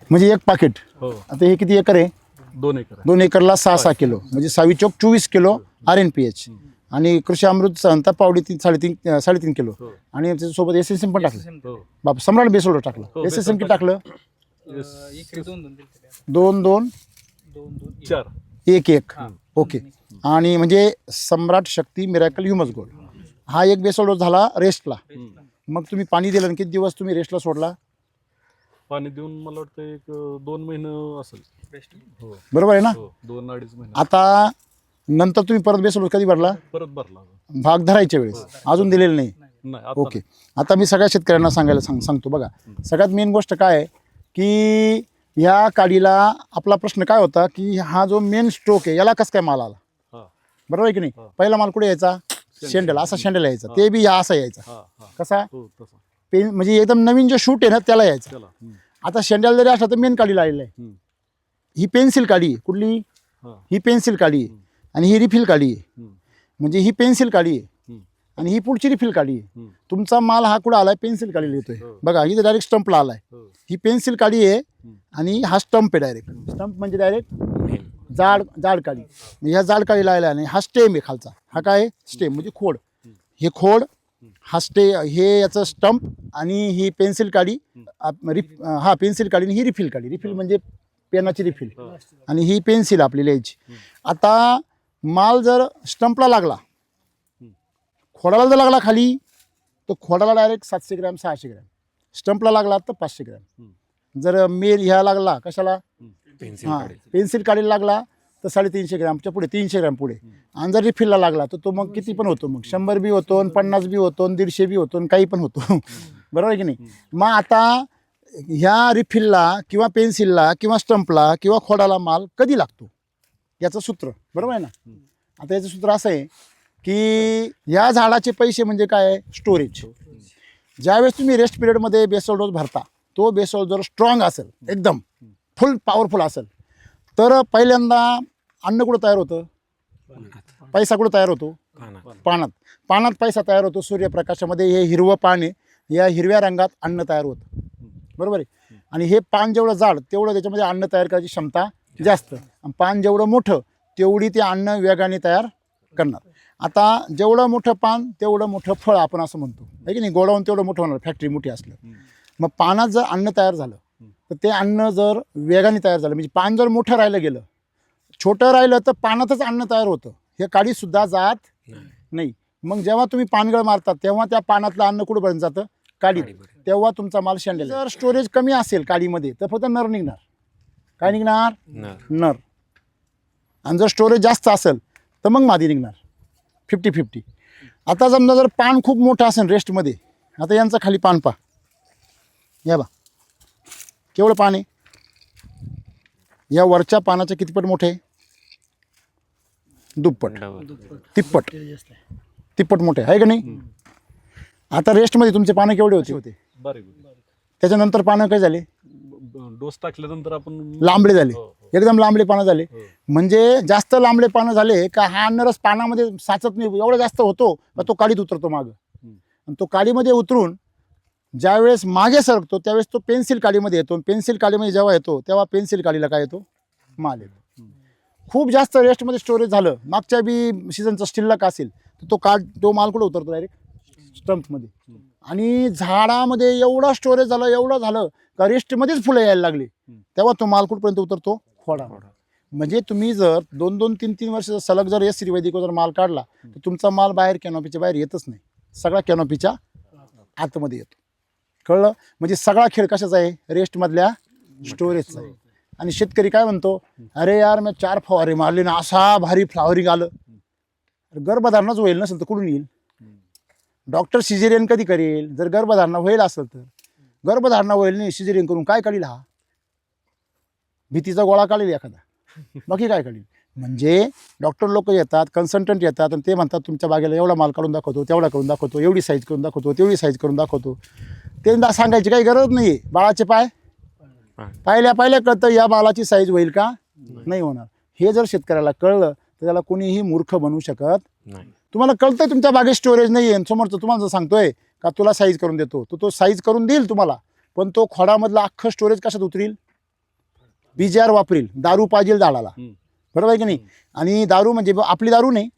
म्हणजे एक पाकिट. आता हे किती एकर आहे 2 एकर. 2 एकरला 6-6 किलो म्हणजे 6 चौक 24 किलो RNPH. आणि कृषी अमृत सांगता पावडी 3-3.5 किलो. आणि त्याच्यासोबत SSM पण टाकलं. बाप सम्राट बेसोड टाकलं. SSM किती टाकलं 2-2 4 एक ओके. आणि म्हणजे सम्राट शक्ती मिरॅकल ह्युमस गोल्ड हा एक बेसल डोस झाला रेस्टला. मग तुम्ही पाणी दिलं आणि किती दिवस तुम्ही रेस्टला सोडला? पाणी देऊन मला वाटतं एक 2 महिने असेल. हो बरोबर आहे ना. हो 2-2.5 महिने आता नंतर तुम्ही परत बेसल डोस कधी भरला? परत भरला. भाग धरायच्या वेळेस अजून दिलेलं नाही. नाही आता ओके. आता मी सगळ्या शेतकऱ्यांना सांगतो बघा. सगळ्यात मेन गोष्ट काय आहे की या काडीला आपला प्रश्न काय होता की हा जो मेन स्ट्रोक आहे याला कसं काय माल आला? हा बरोबर आहे की नाही. पहिला माल कुठे यायचा? शेंडल. असा शेंडल यायचा. ते बी हा असा यायचा. हा हा कसा? हो तसा पेन म्हणजे एकदम नवीन जो शूट आहे ना त्याला यायचा. चला. आता शेंडल जरी असला तर मेन काडीला आलेला आहे. ही पेन्सिल काडी आहे. कुठली? हा ही पेन्सिल काडी आहे आणि ही रिफिल काडी आहे. म्हणजे ही पेन्सिल काडी आहे आणि ही पुढची रिफिल काडी आहे. तुमचा माल हा कुठं आलाय? पेन्सिल काडीला येतोय. बघा इथे डायरेक्ट स्टंपला आलाय. ही पेन्सिल काडी आहे आणि हा स्टंप आहे डायरेक्ट. स्टंप म्हणजे डायरेक्ट जाड काडी. ह्या जाड काडीला आला आणि हा स्टेम आहे खालचा. हा काय आहे? स्टेम म्हणजे खोड. हे खोड, हा हे याचं स्टंप आणि ही पेन्सिल काडी. हा पेन्सिल काडी आणि ही रिफिल काडी. रिफिल म्हणजे पेनाची रिफिल आणि ही पेन्सिल आपली लिहायची. आता माल जर स्टंपला लागला, खोडाला जर लागला खाली तर खोडाला डायरेक्ट 700 ग्रॅम 600 ग्रॅम. स्टंपला लागला तर 500 ग्रॅम. जर मेल ह्या लागला कशाला? हां पेन्सिल काढीला लागला तर 350 ग्रॅमच्या पुढे 300 ग्रॅम पुढे. आणि जर रिफिलला लागला तर तो मग किती पण होतो. मग 100 बी होतो, 50 बी होतो, 150 बी होतो, काही पण होतो. बरोबर आहे की नाही. मग आता ह्या रिफिलला किंवा पेन्सिलला किंवा स्टंपला किंवा खोडाला माल कधी लागतो याचं सूत्र बरोबर आहे ना. आता याचं सूत्र असं आहे की या झाडाचे पैसे म्हणजे काय आहे? स्टोरेज. ज्यावेळेस तुम्ही रेस्ट पिरियडमध्ये बेसल डोस भरता तो बेसल जर स्ट्रॉंग असेल एकदम फुल पॉवरफुल असेल तर पहिल्यांदा अन्न कुठं तयार होतं? पैसा कुठं तयार होतो? पानात. पानात पैसा तयार होतो. सूर्यप्रकाशामध्ये हे हिरवं पान आहे. या हिरव्या रंगात अन्न तयार होतं. बरोबर आहे. आणि हे पान जेवढं जाड तेवढं त्याच्यामध्ये अन्न तयार करायची क्षमता जास्त. आणि पान जेवढं मोठं तेवढी ते अन्न वेगाने तयार करणार. आता जेवढं मोठं पान तेवढं मोठं फळ आपण असं म्हणतो आहे की नाही. गोडाऊन तेवढं मोठं होणार फॅक्टरी मोठी असलं. मग पानात जर अन्न तयार झालं तर ते अन्न जर वेगाने तयार झालं म्हणजे पान जर मोठं राहिलं गेलं, छोटं राहिलं तर पानातच अन्न तयार होतं. हे काडीसुद्धा जात नाही. मग जेव्हा तुम्ही पानगळ मारतात तेव्हा त्या पानातलं अन्न कुठंपर्यंत जातं? काडीत. तेव्हा तुमचा माल शेंडेल. जर स्टोरेज कमी असेल काडीमध्ये तर फक्त नर निघणार. काय निघणार? नर. आणि जर स्टोरेज जास्त असेल तर मग मादी निघणार. 50-50. आता समजा जर पान खूप मोठं असेल रेस्टमध्ये, आता यांचं खाली पान पा, या बा केवढं पान आहे. या वरच्या पानाचं कितीपट मोठे आहे? दुप्पट, तिप्पट मोठे आहे का नाही. आता रेस्टमध्ये तुमचे पानं केवढे होते? त्याच्यानंतर पानं काय झाले? डोस टाकल्यानंतर आपण लांबडे झाले. एकदम लांबडे पानं झाले. म्हणजे जास्त लांबडे पानं झाले का हा अन्नरस पानामध्ये साचत नाही. एवढा जास्त होतो का तो काडीत उतरतो मागं. आणि तो काडीमध्ये उतरून ज्यावेळेस मागे सरकतो त्यावेळेस तो पेन्सिल काडीमध्ये येतो. पेन्सिल काडीमध्ये जेव्हा येतो तेव्हा पेन्सिल काडीला काय येतो? माल येतो. खूप जास्त रेस्टमध्ये स्टोरेज झालं, मागच्या बी सीझनचा शिल्लक असेल तर तो माल कुठं उतरतो? डायरेक्ट स्टंपमध्ये. आणि झाडामध्ये एवढा स्टोरेज झालं, एवढं झालं का रेस्टमध्येच फुलं यायला लागली तेव्हा तो माल कुठपर्यंत उतरतो? खोडा. म्हणजे तुम्ही जर 2-2, 3-3 वर्ष सलग जर एस वैदिक जर माल काढला तर तुमचा माल बाहेर कॅनॉपीच्या बाहेर येतच नाही. सगळा कॅनॉपीच्या आतमध्ये येतो. कळलं? म्हणजे सगळा खेळ कशाचा आहे? रेस्टमधल्या स्टोरेजचा आहे. आणि शेतकरी काय म्हणतो? अरे यार मी 4 फवारे मारले ना असा भारी फ्लावरिंग आलं. गर्भधारणाच होईल नसेल तर कुठून येईल? डॉक्टर सिजेरियन कधी करेल? जर गर्भधारणा होईल असेल तर. गर्भधारणा होईल नाही सिजेरियन करून काय काढील? हा भीतीचा गोळा काढेल एखादा, बाकी काय काढील? म्हणजे डॉक्टर लोक येतात, कन्सल्टंट येतात आणि ते म्हणतात तुमच्या बागेला एवढा माल काढून दाखवतो, तेवढा करून दाखवतो, एवढी साईज करून दाखवतो, तेवढी साईज करून दाखवतो. ते सांगायची काही गरज नाही आहे. बाळाचे पाय पाहिल्या कळतं या बाळाची साईज होईल का नाही होणार. हे जर शेतकऱ्याला कळलं तर त्याला कोणीही मूर्ख बनवू शकत नाही. तुम्हाला कळतंय तुमच्या बागेत स्टोरेज नाही आहे, समोरचं तुम्हाला जर सांगतोय का तुला साईज करून देतो तो साईज करून देईल तुम्हाला, पण तो खोडामधला अख्खं स्टोरेज कशात उतरील? बीजार वापरील. दारू पाहिजे झाडाला. बरोबर आहे की नाही. आणि दारू म्हणजे आपली दारू नाही,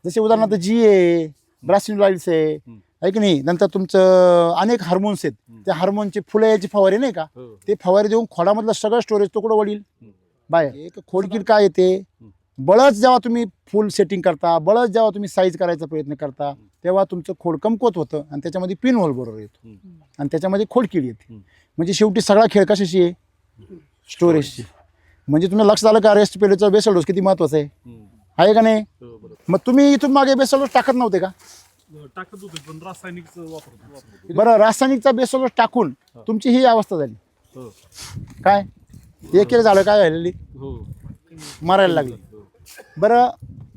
जसे उदाहरणार्थ जी आहे, ब्रासिल ऑइल्स आहे की नाही. नंतर तुमचं अनेक हार्मोन्स आहेत, त्या हार्मोनचे फुलं याची फवारे नाही का, ते फवारे देऊन खोडामधलं सगळं स्टोरेज तो कुठं वडील बाहेर. एक खोडकीड काय येते? बळच जेव्हा तुम्ही फुल सेटिंग करता, बळच जेव्हा तुम्ही साईज करायचा प्रयत्न करता, तेव्हा तुमचं खोड कमकुवत होतं आणि त्याच्यामध्ये पिन होल बरोबर येतो आणि त्याच्यामध्ये खोडकिड येते. म्हणजे शेवटी सगळा खेळ कशाशी आहे? स्टोरेजची. म्हणजे तुम्हाला लक्षात आलं का रेस्ट पेलेचं बेसल डोस किती महत्वाचं आहे का नाही? मग तुम्ही इथून मागे बेसल डोस टाकत नव्हते का? टाकत होते पण रासायनिकचं वापरतो. बरं, रासायनिकचा बेसल डोस टाकून तुमची ही अवस्था झाली. हो काय एक झालं, काय झालेली? हो मारायला लागली. बरं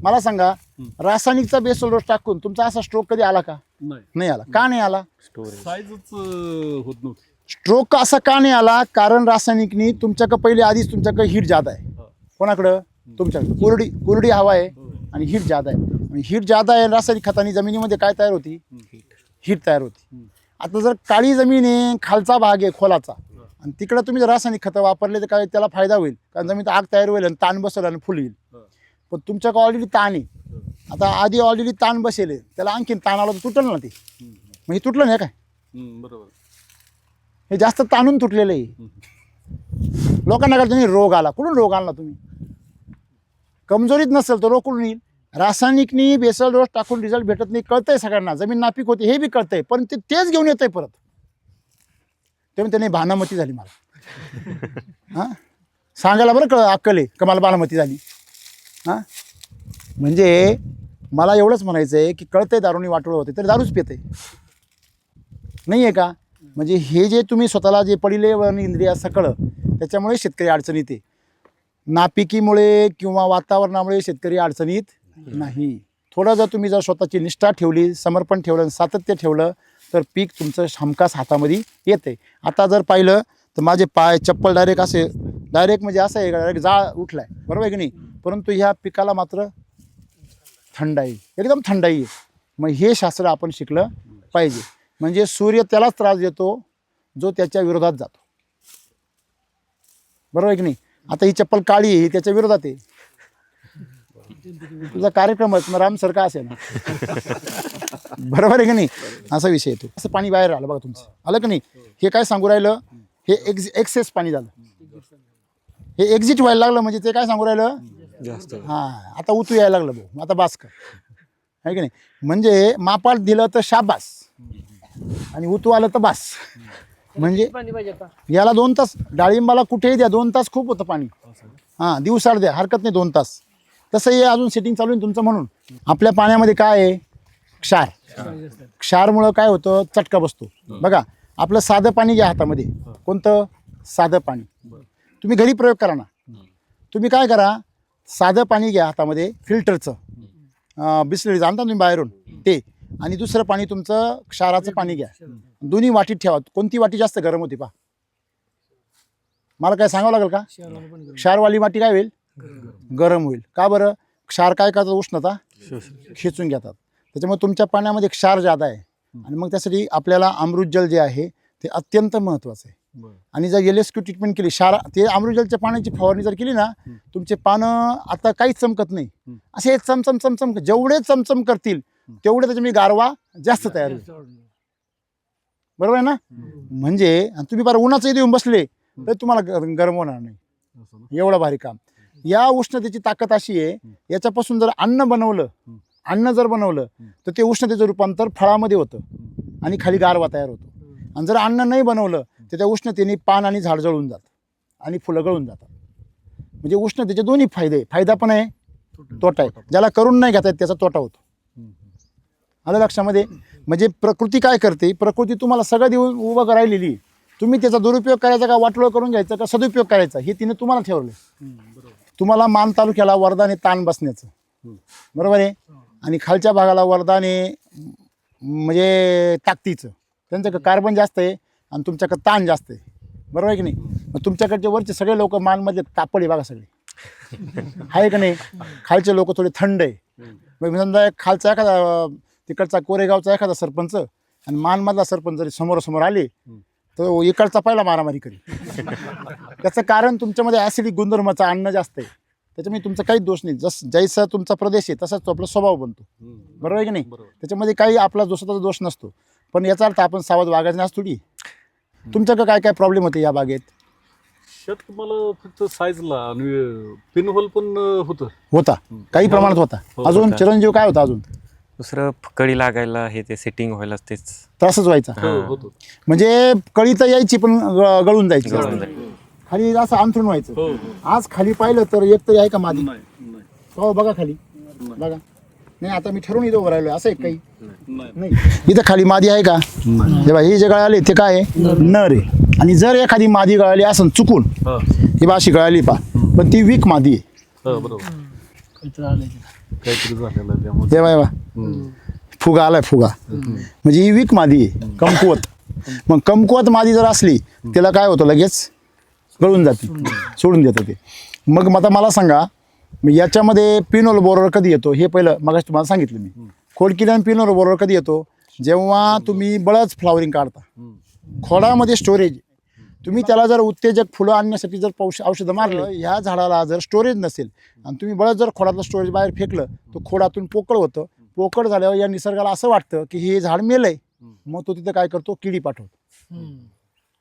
मला सांगा, रासायनिकचा बेसल डोस टाकून तुमचा असा स्ट्रोक कधी आला का? नाही आला. का नाही आला? साईजच होत नव्हती. स्ट्रोक असा का नाही आला? कारण रासायनिकनी तुमच्याकडे पहिले आधीच तुमच्याकडे हीट जादा आहे. कोणाकडं? तुमच्याकडे कोरडी हवा आहे आणि हीट जादा आहे. हीट जादा आहे. रासायनिक खताने जमिनीमध्ये काय तयार होती? हीट तयार होती. आता जर काळी जमीन आहे, खालचा भाग आहे खोलाचा, आणि तिकडे तुम्ही जर रासायनिक खतं वापरले तर काय त्याला फायदा होईल, कारण जमीन आग तयार होईल आणि ताण बसेल आणि फुल येईल. पण तुमच्याकडे ऑलरेडी ताण आहे. आता आधी ऑलरेडी ताण बसेल, त्याला आणखीन ताण आला तर तुटल ना ते. मग हे तुटलं नाही काय? बरोबर. हे जास्त ताणून तुटलेलं आहे. लोकांना काय तुम्ही रोग आला, कुठून रोग आणला तुम्ही? कमजोरीत नसेल तर रोग कुठून येईल? रासायनिकनी बेसल डोस टाकून रिझल्ट भेटत नाही, कळतंय सगळ्यांना. जमीन नापीक होते हे बी कळतंय, पण तेच घेऊन येतंय परत. तेव्हा त्याने भानामती झाली मला. हां, सांगायला बरं अक्कल आहे का मला बाणामती झाली. हां, म्हणजे मला एवढंच म्हणायचं आहे की कळतंय दारूनी वाटोळं होते तरी दारूच पिते नाही आहे का? म्हणजे हे जे तुम्ही स्वतःला जे पडिले वन इंद्रिया सकळ, त्याच्यामुळे शेतकरी अडचणीत आहे. नापिकीमुळे किंवा वातावरणामुळे शेतकरी अडचणीत नाही. थोडं जर तुम्ही जर स्वतःची निष्ठा ठेवली, समर्पण ठेवलं, सातत्य ठेवलं तर पीक तुमचं हमखास हातामध्ये येते. आता जर पाहिलं तर माझे पाय चप्पल डायरेक्ट म्हणजे असं आहे, डायरेक्ट जाळ उठलाय, बरोबर आहे की नाही? परंतु ह्या पिकाला मात्र थंडाई, एकदम थंडाई आहे. मग हे शास्त्र आपण शिकलं पाहिजे. म्हणजे सूर्य त्यालाच त्रास देतो जो त्याच्या विरोधात जातो, बरोबर आहे की नाही? आता ही चप्पल काळी आहे, ही त्याच्या विरोधात आहे. तुझा कार्यक्रमच मग रामसर का असेल ना. बरोबर आहे की नाही? असा विषय येतो. असं पाणी बाहेर आलं बघा तुमचं, आलं की नाही? हे काय सांगू राहिलं? हे एक्सेस पाणी झालं, हे एक्झिट व्हायला लागलं. म्हणजे ते काय सांगू राहिलं? जास्त. हां, आता उतू यायला लागलं भाऊ, आता बास कर, आहे की नाही? म्हणजे मापात दिलं तर शाबास आणि उतू आलं तर बास. म्हणजे याला 2 तास, डाळिंबाला कुठेही द्या 2 तास खूप होतं पाणी. हां, दिवसाड द्या, हरकत नाही 2 तास. तसं हे अजून सेटिंग चालू आहे तुमचं. म्हणून आपल्या पाण्यामध्ये काय आहे? क्षार. क्षारमुळं काय होतं? चटका बसतो. बघा, आपलं साधं पाणी घ्या हातामध्ये. कोणतं? साधं पाणी. तुम्ही घरी प्रयोग करा ना. तुम्ही काय करा, साधं पाणी घ्या हातामध्ये, फिल्टरचं, बिस्लरी आणता तुम्ही बाहेरून ते, आणि दुसरं पाणी तुमचं क्षाराचं पाणी घ्या. दोन्ही वाटीत ठेवा. कोणती वाटी जास्त गरम होती पहा? मला काय सांगावं लागेल का? क्षारवाली वाटी काय होईल? गरम होईल. का बरं? क्षार काय करतात? उष्णता खेचून घेतात. त्याच्यामुळे तुमच्या पाण्यामध्ये क्षार जादा आहे आणि मग त्यासाठी आपल्याला अमृतजल जे आहे ते अत्यंत महत्त्वाचं आहे. आणि जर LSQ ट्रीटमेंट केली, ते अमृतजलच्या पाण्याची फवारणी जर केली ना, तुमचे पानं आता काहीच चमकत नाही, असे चमचम जेवढे चमचम करतील तेवढे त्याच्यामध्ये गारवा जास्त तयार होईल, बरोबर आहे ना? म्हणजे तुम्ही बरं उन्हाचं देऊन बसले तर तुम्हाला गरम होणार नाही. एवढं भारी काम. या उष्णतेची ताकद अशी आहे, याच्यापासून जर अन्न जर बनवलं तर ते उष्णतेचं रूपांतर फळामध्ये होतं आणि खाली गारवा तयार होतो. आणि जर अन्न नाही बनवलं तर त्या उष्णतेने पान आणि झाड जळून जातं आणि फुलं गळून जातात. म्हणजे उष्णतेचे दोन्ही फायदा पण आहे, तोटा आहे. ज्याला करून नाही घेता येत त्याचा तोटा होतो. आलं लक्षामध्ये? म्हणजे प्रकृती काय करते? प्रकृती तुम्हाला सगळं देऊन उभं राहिलेली, तुम्ही त्याचा दुरुपयोग करायचा का वाटोळं करून घ्यायचं का सदुपयोग करायचा, हे तिने तुम्हाला ठेवलं. तुम्हाला मान तालुक्याला वरदाने ताण बसण्याचं, बरोबर आहे, आणि खालच्या भागाला वरदाने म्हणजे ताकदीचं. त्यांच्याकडे कार्बन जास्त आहे आणि तुमच्याकडे ताण जास्त आहे, बरोबर आहे की नाही? मग तुमच्याकडचे वरचे सगळे लोक मानमध्ये तापड आहे बघा सगळे, आहे का नाही? खालचे लोक थोडे थंड आहे. मग समजा खालचा एखादा तिकडचा कोरेगावचा एखादा सरपंच आणि मानमधला सरपंच जरी समोरासमोर आले तो इकडचा पहिला मारामारी करी. त्याचं कारण तुमच्यामध्ये ॲसिडिक गुणधर्माचं अन्न जास्त आहे, त्याच्यामुळे तुमचा काहीच दोष नाही. जैसा तुमचा प्रदेश आहे तसाच तो आपला स्वभाव बनतो, बरोबर आहे की नाही? त्याच्यामध्ये काही आपला स्वतःचा दोष नसतो. पण याचा अर्थ आपण सावध वागायचं नाही थोडी. तुमच्याकडे काय काय प्रॉब्लेम होते या बागेत? शेत मला फक्त साईजला आणि पिन होल पण होतं. होता काही प्रमाणात होता. हो, अजून होता. चिरंजीव काय होता अजून दुसरं कळी लागायला हे ते सेटिंग व्हायला तेच त्रासच व्हायचा. होतं. म्हणजे कळी तर यायची पण गळून जायची गळून जायची. खाली असं अंथरून व्हायचं. हो. आज खाली पाहिलं तर एक तरी आहे का मादी? नाही नाही हो बघा खाली बघा. नाही आता मी ठरवून इथं उभं राहिलो असं एक काही नाही. नाही. इथं खाली मादी आहे का? जेव्हा हे जे गळाले ते काय आहे? नर आहे. आणि जर एखादी मादी गळाली असन चुकून हा ही बा अशी गळाली पा पण ती वीक मादी आहे. हा बरोबर काहीतरी झालेलं आहे त्यामुळे. हे बा फुगा आलाय फुगा म्हणजे ही वीक मादी आहे कमकुवत. मग कमकुवत मादी जर असली त्याला काय होतं लगेच गळून जाते सोडून देतं ते. मग आता मला सांगा मग याच्यामध्ये पिनोल बोरर कधी येतो हे पहिलं मग तुम्हाला सांगितलं मी. खोडकिल्यान पिनोल बोरर कधी येतो? जेव्हा तुम्ही बळच फ्लावरिंग काढता खोडामध्ये स्टोरेज तुम्ही त्याला जर उत्तेजक फुलं आणण्यासाठी जर औषधं मारलं ह्या झाडाला जर स्टोरेज नसेल आणि तुम्ही बळच जर खोडातलं स्टोरेज बाहेर फेकलं तर खोडातून पोकळ होतं. पोकळ झाल्यावर या निसर्गाला असं वाटतं की हे झाड मेलंय. मग तो तिथं काय करतो? किडी पाठवतो.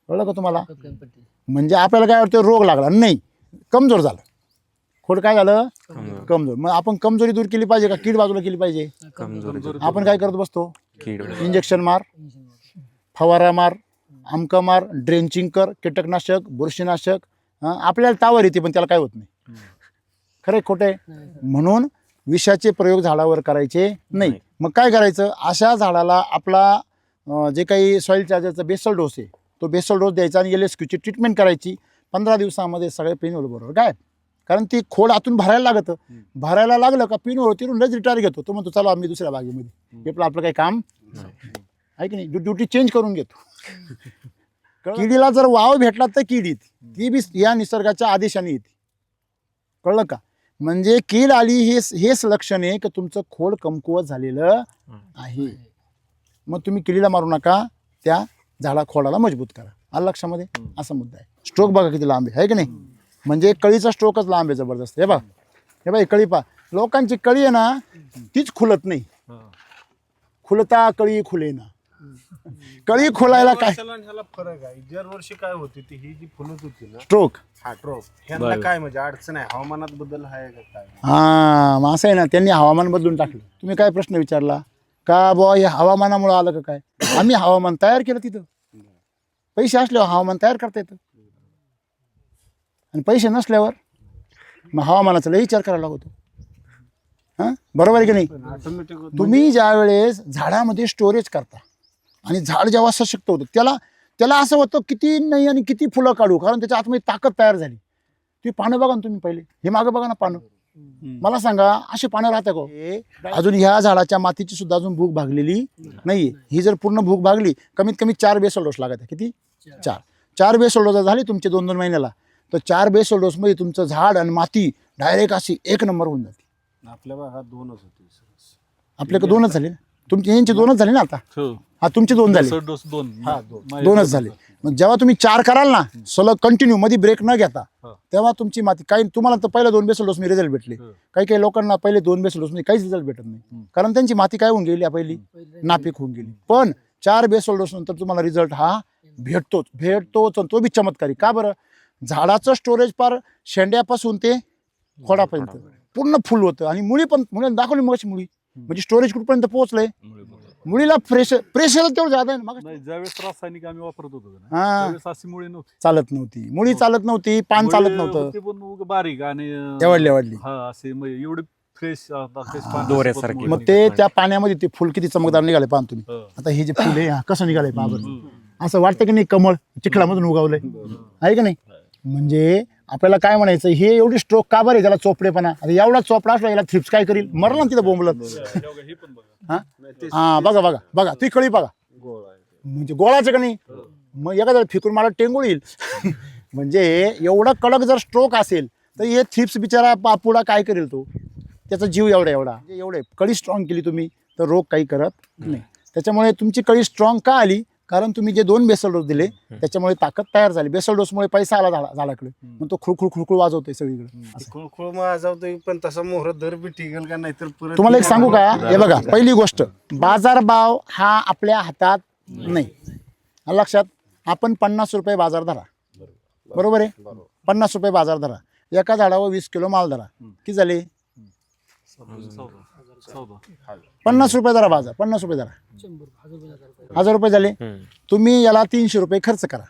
कळलं का तुम्हाला? म्हणजे आपल्याला काय वाटतं रोग लागला नाही कमजोर झालं खोड. काय झालं? कमजोर. मग आपण कमजोरी दूर केली पाहिजे का कीड बाजूला केली पाहिजे? कमजोरी आपण काय करत बसतो? कीड इंजेक्शन मार, फवारा मार, आमका मार, ड्रेंचिंग कर, कीटकनाशक, बुरशीनाशक. आपल्याला तावर येते पण त्याला काय होत नाही. खरं खोटे? म्हणून विषाचे प्रयोग झाडावर करायचे नाही. मग काय करायचं? अशा झाडाला आपला जे काही सॉईल चार्जरचा बेसल डोस आहे तो बेसल डोस द्यायचा आणि LSQची ट्रीटमेंट करायची. 15 दिवसामध्ये सगळे पिनोल बरोबर काय. कारण ती खोड आतून भरायला लागतं. भरायला लागलं का पिनोल तिरून लगेच रिटायर घेतो. तो म्हणतो चला आम्ही दुसऱ्या बागेमध्ये. हे आपलं काही काम आहे की नाही. ड्युटी चेंज करून घेतो. किडीला जर वाव भेटला तर कीड येते. ती बी या निसर्गाच्या आदेशाने येते. कळलं का? म्हणजे कीड आली हेच लक्षण आहे की तुमचं खोड कमकुवत झालेलं आहे. मग तुम्ही किडीला मारू नका, त्या झाडा खोडाला मजबूत करा. आलं लक्षामध्ये? असा मुद्दा आहे. स्ट्रोक बघा किती लांब आहे की नाही. म्हणजे कळीचा स्ट्रोकच लांब आहे जबरदस्त. हे बघा कळी पहा. लोकांची कळी आहे ना तीच खुलत नाही. खुलता कळी खुले ना. कळी खोलायला काय ह्याला फरक आहे. दरवर्षी काय होती ती ही जी फुलत होती ना स्ट्रोक? हा ट्रोप ह्यांना काय म्हणजे अडचण आहे? हवामानात बदल आहे का काय? हां मग असं आहे ना त्यांनी हवामान बदलून टाकलं. तुम्ही काय प्रश्न विचारला का बुवा हे हवामानामुळे आलं का काय? आम्ही हवामान तयार केलं तिथं. पैसे असल्यावर हवामान तयार करता येतं आणि पैसे नसल्यावर मग हवामानाचा लय विचार करायला लागतो. हां बरोबर आहे की नाही? ऑटोमॅटिक तुम्ही ज्या वेळेस झाडामध्ये स्टोरेज करता आणि झाड जेव्हा सशक्त होतं त्याला असं होतं किती नाही आणि किती फुलं काढू कारण त्याच्या आतमध्ये ताकद तयार झाली. ती पानं बघा ना तुम्ही पहिले हे मागं बघा ना पानं. मला सांगा अशी पानं राहतं का? अजून ह्या झाडाच्या मातीची सुद्धा अजून भूक भागलेली नाहीये. ही जर पूर्ण भूक भागली कमीत कमी 4 बेसल डोस लागत आहे. किती? 4 बेसल डोस झाले तुमचे 2-2 महिन्याला तर 4 बेसल डोसमध्ये तुमचं झाड आणि माती डायरेक्ट अशी एक नंबर होऊन जाते. आपल्या भागात 2च होते. आपल्याकडे 2च झाले ना. तुमचे यांचे 2च झाले ना आता. हा तुमचे 2 झाले. डोस 2 2च झाले. मग जेव्हा तुम्ही 4 कराल ना सलग कंटिन्यू मध्ये ब्रेक न घेता तेव्हा तुमची माती काही तुम्हाला तर पहिल्या 2 बेसल डोस मी रिझल्ट भेटले. काही लोकांना पहिले 2 बेसल डोस मध्ये काहीच रिझल्ट भेटत नाही कारण त्यांची माती काय होऊन गेली पहिली नापीक होऊन गेली. पण 4 बेसल डोस नंतर तुम्हाला रिझल्ट हा भेटतोच तो बी चमत्कारी. का बरं? झाडाचं स्टोरेज पार शेंड्यापासून ते खोडापर्यंत पूर्ण फुल होतं आणि मुळी पण मुळी दाखवली मग मुळी म्हणजे स्टोरेज कुठपर्यंत पोहोचलंय. मुळीला प्रेशर तेवढं जादा आहे ना. मग ज्यावेळेस रासायनिक आम्ही वापरत होतो ना हा त्यावेळेस अशी मुळी नव्हती. चालत नव्हती मुळी चालत नव्हती पान चालत नव्हतं. ते पण उगा बारीक आणि एवढली हा असे म्हणजे एवढे फ्रेश दोऱ्यासारखी. मग ते त्या पाण्यामध्ये ते फुल किती चमकदार निघाले पाहा तुम्ही. आता हे जे फुल आहे कसं निघालंय पहा बरं. असं वाटतं की नाही कमळ चिखलामधून उगवलंय आहे का नाही. म्हणजे आपल्याला काय म्हणायचं हे एवढी स्ट्रोक का बरं त्याला चोपडेपणा. आता एवढा चोपडा असला याला थ्रिप्स काय करील मरला ना तिथं बोंबलत. हा बघा ती कळी बघा म्हणजे गोळाचं का नाही. मग एखाद्या फिकून मला टेंगूळ येईल. म्हणजे एवढा कडक जर स्ट्रोक असेल तर हे थ्रिप्स बिचारा पापुडा काय करेल तो. त्याचा जीव एवढे कळी स्ट्रॉंग केली तुम्ही तर रोग काही करत नाही. त्याच्यामुळे तुमची कळी स्ट्रॉंग का आली कारण तुम्ही जे 2 बेसल डोस दिले त्याच्यामुळे ताकद तयार झाली. बेसल डोसमुळे पैसा आला झाडाकडे मग तो खुळखुळ वाजवतोय सगळीकडे. खुळखुळ वाजवतोय पण तसा मोहर दर बी टिकेल का नाही तर परत तुम्हाला एक सांगू का? हे बघा पहिली गोष्ट बाजारभाव हा आपल्या हातात नाही. लक्षात आपण 50 रुपये बाजार धरा बरोबर आहे. 50 रुपये बाजार धरा, एका झाडावर 20 किलो माल धरा, किती झाले? 50 रुपये धरा बाजार, 50 रुपये धरा, 1000 रुपये झाले. तुम्ही याला 300 रुपये खर्च करा,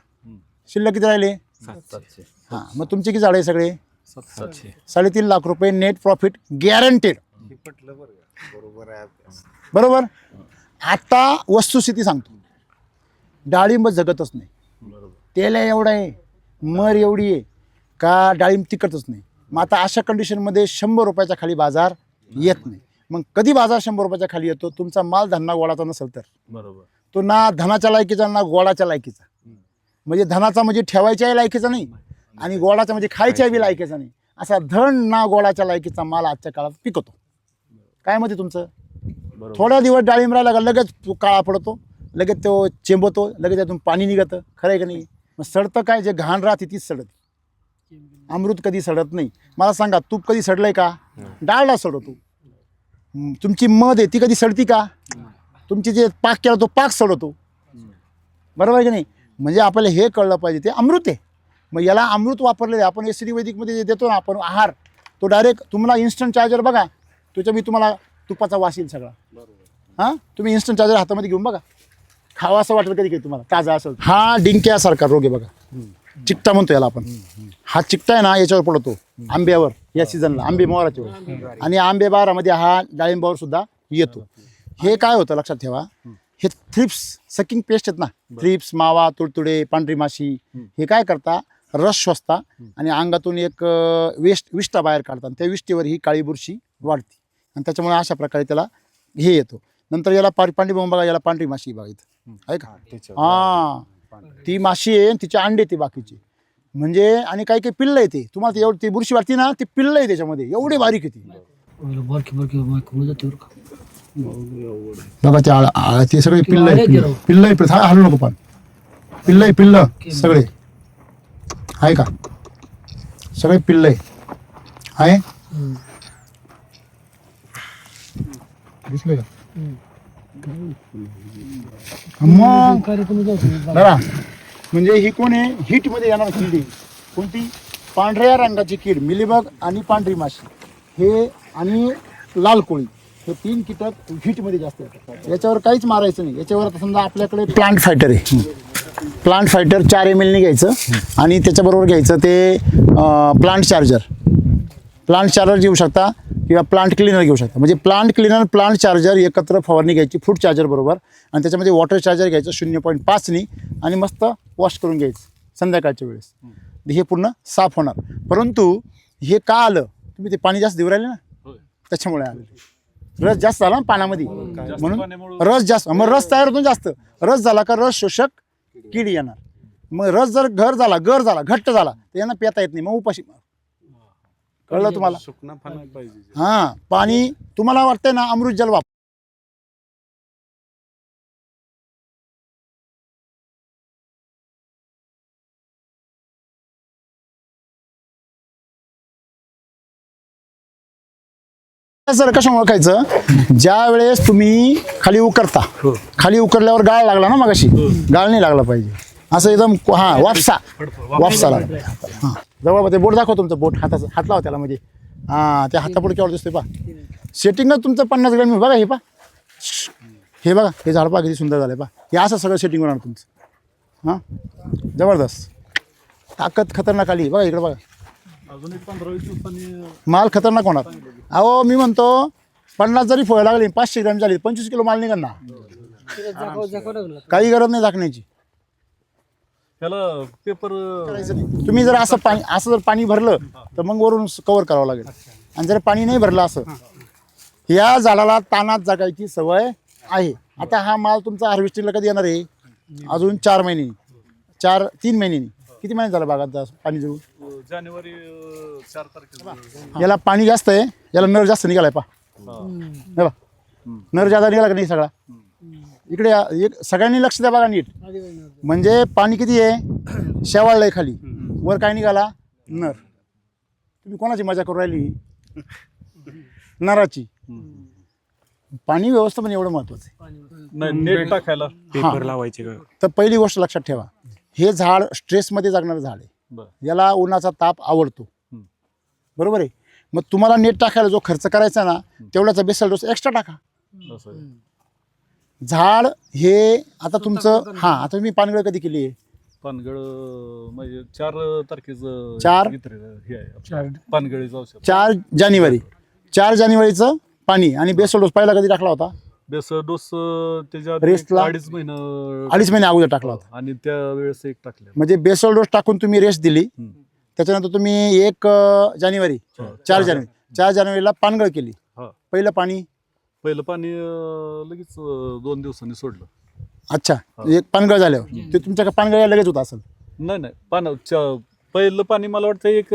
शिल्लक किती राहिले? 700. हां, मग तुमचे किती झाडे सगळे? 700. 3.5 लाख रुपये नेट प्रॉफिट गॅरंटेड. पटलं बरं का? बरोबर आहे अभ्यास. बरोबर. आता वस्तुस्थिती सांगतो, डाळिंब जगतच नाही. तेल एवढं आहे, मर एवढी आहे का डाळिंब टिकतच नाही. मग आता अशा कंडिशनमध्ये 100 रुपयाच्या खाली बाजार येत नाही. मग कधी बाजार 100 रुपयाच्या खाली येतो? तुमचा माल धन्ना गोळाचा नसेल तर. बरोबर. तो ना धनाच्या लायकीचा ना गोळाच्या लायकीचा. म्हणजे धनाचा म्हणजे ठेवायच्याही लायकीचा नाही आणि गोळाचा म्हणजे खायच्या बी लायकीचा नाही. असा धन ना गोळाच्या लायकीचा माल आजच्या काळात पिकतो. काय मते तुमचं? थोड्या दिवस डाळिंब राहिला का लगेच काळा पडतो, लगेच तो चेंबतो, लगेच त्यातून पाणी निघतं. खरं आहे का नाही? मग सडतं काय? जे घाण राहते तीच सडत. अमृत कधी सडत नाही. मला सांगा, तूप कधी सडलंय का? डाळला सडतो. तुमची मध आहे ती कधी सडती का? तुमची जे पाक केला तो पाक सडतो. बरोबर आहे की नाही? म्हणजे आपल्याला हे कळलं पाहिजे ते अमृत आहे. मग याला अमृत वापरलेलं आहे. आपण एसडी वैदिकमध्ये जे देतो ना आपण आहार, तो डायरेक्ट तुम्हाला इन्स्टंट चार्जर बघा, त्याच्या मी तुम्हाला तुपाचा वास येईल सगळा. हां, तुम्ही इन्स्टंट चार्जर हातामध्ये घेऊन बघा, खावा असं वाटेल कधी कधी तुम्हाला, ताजा असेल. हा डिंक्यासारखा रोग आहे बघा, चिकटा म्हणतो याला आपण. हा चिकटा आहे ना, याच्यावर पडतो आंब्यावर, या सीझनला आंबे मोहराचे वर, आणि आंबे बारामध्ये हा डाळिंबावर सुद्धा येतो. हे काय होतं लक्षात ठेवा, हे थ्रिप्स सकिंग पेस्ट आहेत ना, थ्रिप्स, मावा, तुडतुडे, पांढरी माशी, हे काय करता? रस शोषता आणि अंगातून एक विष्ठा बाहेर काढतात. त्या विष्ठेवर ही काळी बुरशी वाढते आणि त्याच्यामुळे अशा प्रकारे त्याला हे येतो. नंतर याला पांढरी बघून बघा, याला पांढरी माशी बघा इथं आहे का? हां, ती माशी आहे, तिचे अंडे ते बाकीचे. म्हणजे आणि काही काही पिल्लं येते तुम्हाला, ते एवढी ती बुरशी वाटते ना, ती पिल्लं आहे त्याच्यामध्ये, एवढी बारीक येते बघा. ते सगळे पिल्लं आहे, पिल्लं आहे. हलू नको पण, पिल्लं आहे, पिल्लं सगळे आहे का? सगळे पिल्लं आहे. दिसले का? मग बघा, म्हणजे ही कोण आहे? हिट मध्ये येणार किडी. कोणती? पांढऱ्या रंगाची कीड, मिलीबग आणि पांढरी माशी हे आणि लाल कोळी, हे 3 कीटक हिट मध्ये जास्त येतात. याच्यावर काहीच मारायचं नाही. याच्यावर आता समजा आपल्याकडे प्लांट फायटर आहे, प्लांट फायटर 4 ml ने घ्यायचं आणि त्याच्याबरोबर घ्यायचं ते प्लांट चार्जर. प्लांट चार्जर घेऊ शकता किंवा प्लांट क्लिनर घेऊ शकता. म्हणजे प्लांट क्लिनर, प्लांट चार्जर एकत्र फवारणी घ्यायची फूड चार्जर बरोबर, आणि त्याच्यामध्ये वॉटर चार्जर घ्यायचं 0.5 आणि मस्त वॉश करून घ्यायचं संध्याकाळच्या वेळेस. हे पूर्ण साफ होणार. परंतु हे का आलं? तुम्ही ते पाणी जास्त देऊ राहिले ना, त्याच्यामुळे आलं. रस जास्त झाला ना पाण्यामध्ये, म्हणून रस जास्त. मग रस तयार होतो जास्त. रस झाला का रस शोषक कीड येणार. मग रस जर गर झाला, घट्ट झाला तर यांना पिता येत नाही, मग उपाशी. कळलं तुम्हाला? सुकणं पण पाहिजे. हां, पाणी तुम्हाला वाटतंय ना अमृत जल वापर. सर कसं ओळखायचं? ज्या वेळेस तुम्ही खाली उकरता, खाली उकरल्यावर गाळ लागला ना मगाशी, गाळ नाही लागला पाहिजे. असं एकदम वापसा लागला. हां, जवळ ते बोट दाखव, तुमचं बोट हाताचं, हात लावा त्याला. म्हणजे हां, त्या हातापुडक्यावर दिसतोय पा. सेटिंगच तुमचं 50 ग्रॅम बघा. हे पा, हे बघा, हे झाड पा किती सुंदर झालं पा. हे असं सगळं सेटिंग होणार तुमचं. हां, जबरदस्त, ताकद खतरनाक आली बघा. इकडे बघा, अजून एक 15-20 दिवसांनी माल खतरनाक होणार. अहो मी म्हणतो 50 जरी फळं लागली, 500 ग्रॅम झाली, 25 किलो माल निघणार. काही गरज नाही झाकण्याची. त्याला पेपर करायचं नाही. तुम्ही जर असं जर पाणी भरलं तर मग वरून कव्हर करावं लागेल. आणि जर पाणी नाही भरलं असं, या झाडाला तानात जगायची सवय आहे. आता हा माल तुमचा हार्वेस्टिंगला कधी येणार आहे? अजून 4 महिन्यांनी, 3 महिन्यांनी. किती महिने झालं बागात पाणी जवळ? जानेवारी 4 तारखेला. याला पाणी जास्त आहे, याला नर जास्त निघालाय पा. नर जादा निघाला का नाही सगळा? इकडे सगळ्यांनी लक्ष द्या बघा नीट. म्हणजे पाणी किती आहे? शेवाळलंय खाली, वर काय निघाला? नर. तुम्ही कोणाची मजा करू राहिली? नराची. पाणी व्यवस्थापन एवढं महत्वाचं आहे. नाही, नेट टाकायला पेपर लावायचे का? तर पहिली गोष्ट लक्षात ठेवा, हे झाड स्ट्रेसमध्ये जगणारं झाड आहे. बरं. याला उन्हाचा ताप आवडतो. बरोबर आहे. मग तुम्हाला नेट टाकायला जो खर्च करायचा ना तेवढ्याचा बेसल डोस एक्स्ट्रा टाका. असं आहे. झाड हे आता तुमचं आता तुम्ही पानगळ कधी केली आहे? पानगळ म्हणजे 4 तारखेचं 4 हे आहे पानगळीचं औषध. 4 जानेवारी 4 जानेवारीचं पाणी आणि बेसल डोस पहिला कधी टाकला होता? बेस डोस त्याच्या रेस्टला? 2.5 महिने 2.5 महिने अगोदर टाकला होता. आणि त्या वेळेस एक टाकले. म्हणजे बेसल डोस टाकून तुम्ही रेस्ट दिली. त्याच्यानंतर तुम्ही 1 जानेवारी 4 जानेवारीला पानगळ केली. हा. पहिलं पाणी लगेच 2 दिवसांनी सोडलं. अच्छा. एक पानगळ झाल्यावर ते तुमच्याकडे पानगळ यायला लगेच होत असेल. नाही पहिलं पाणी मला वाटतं एक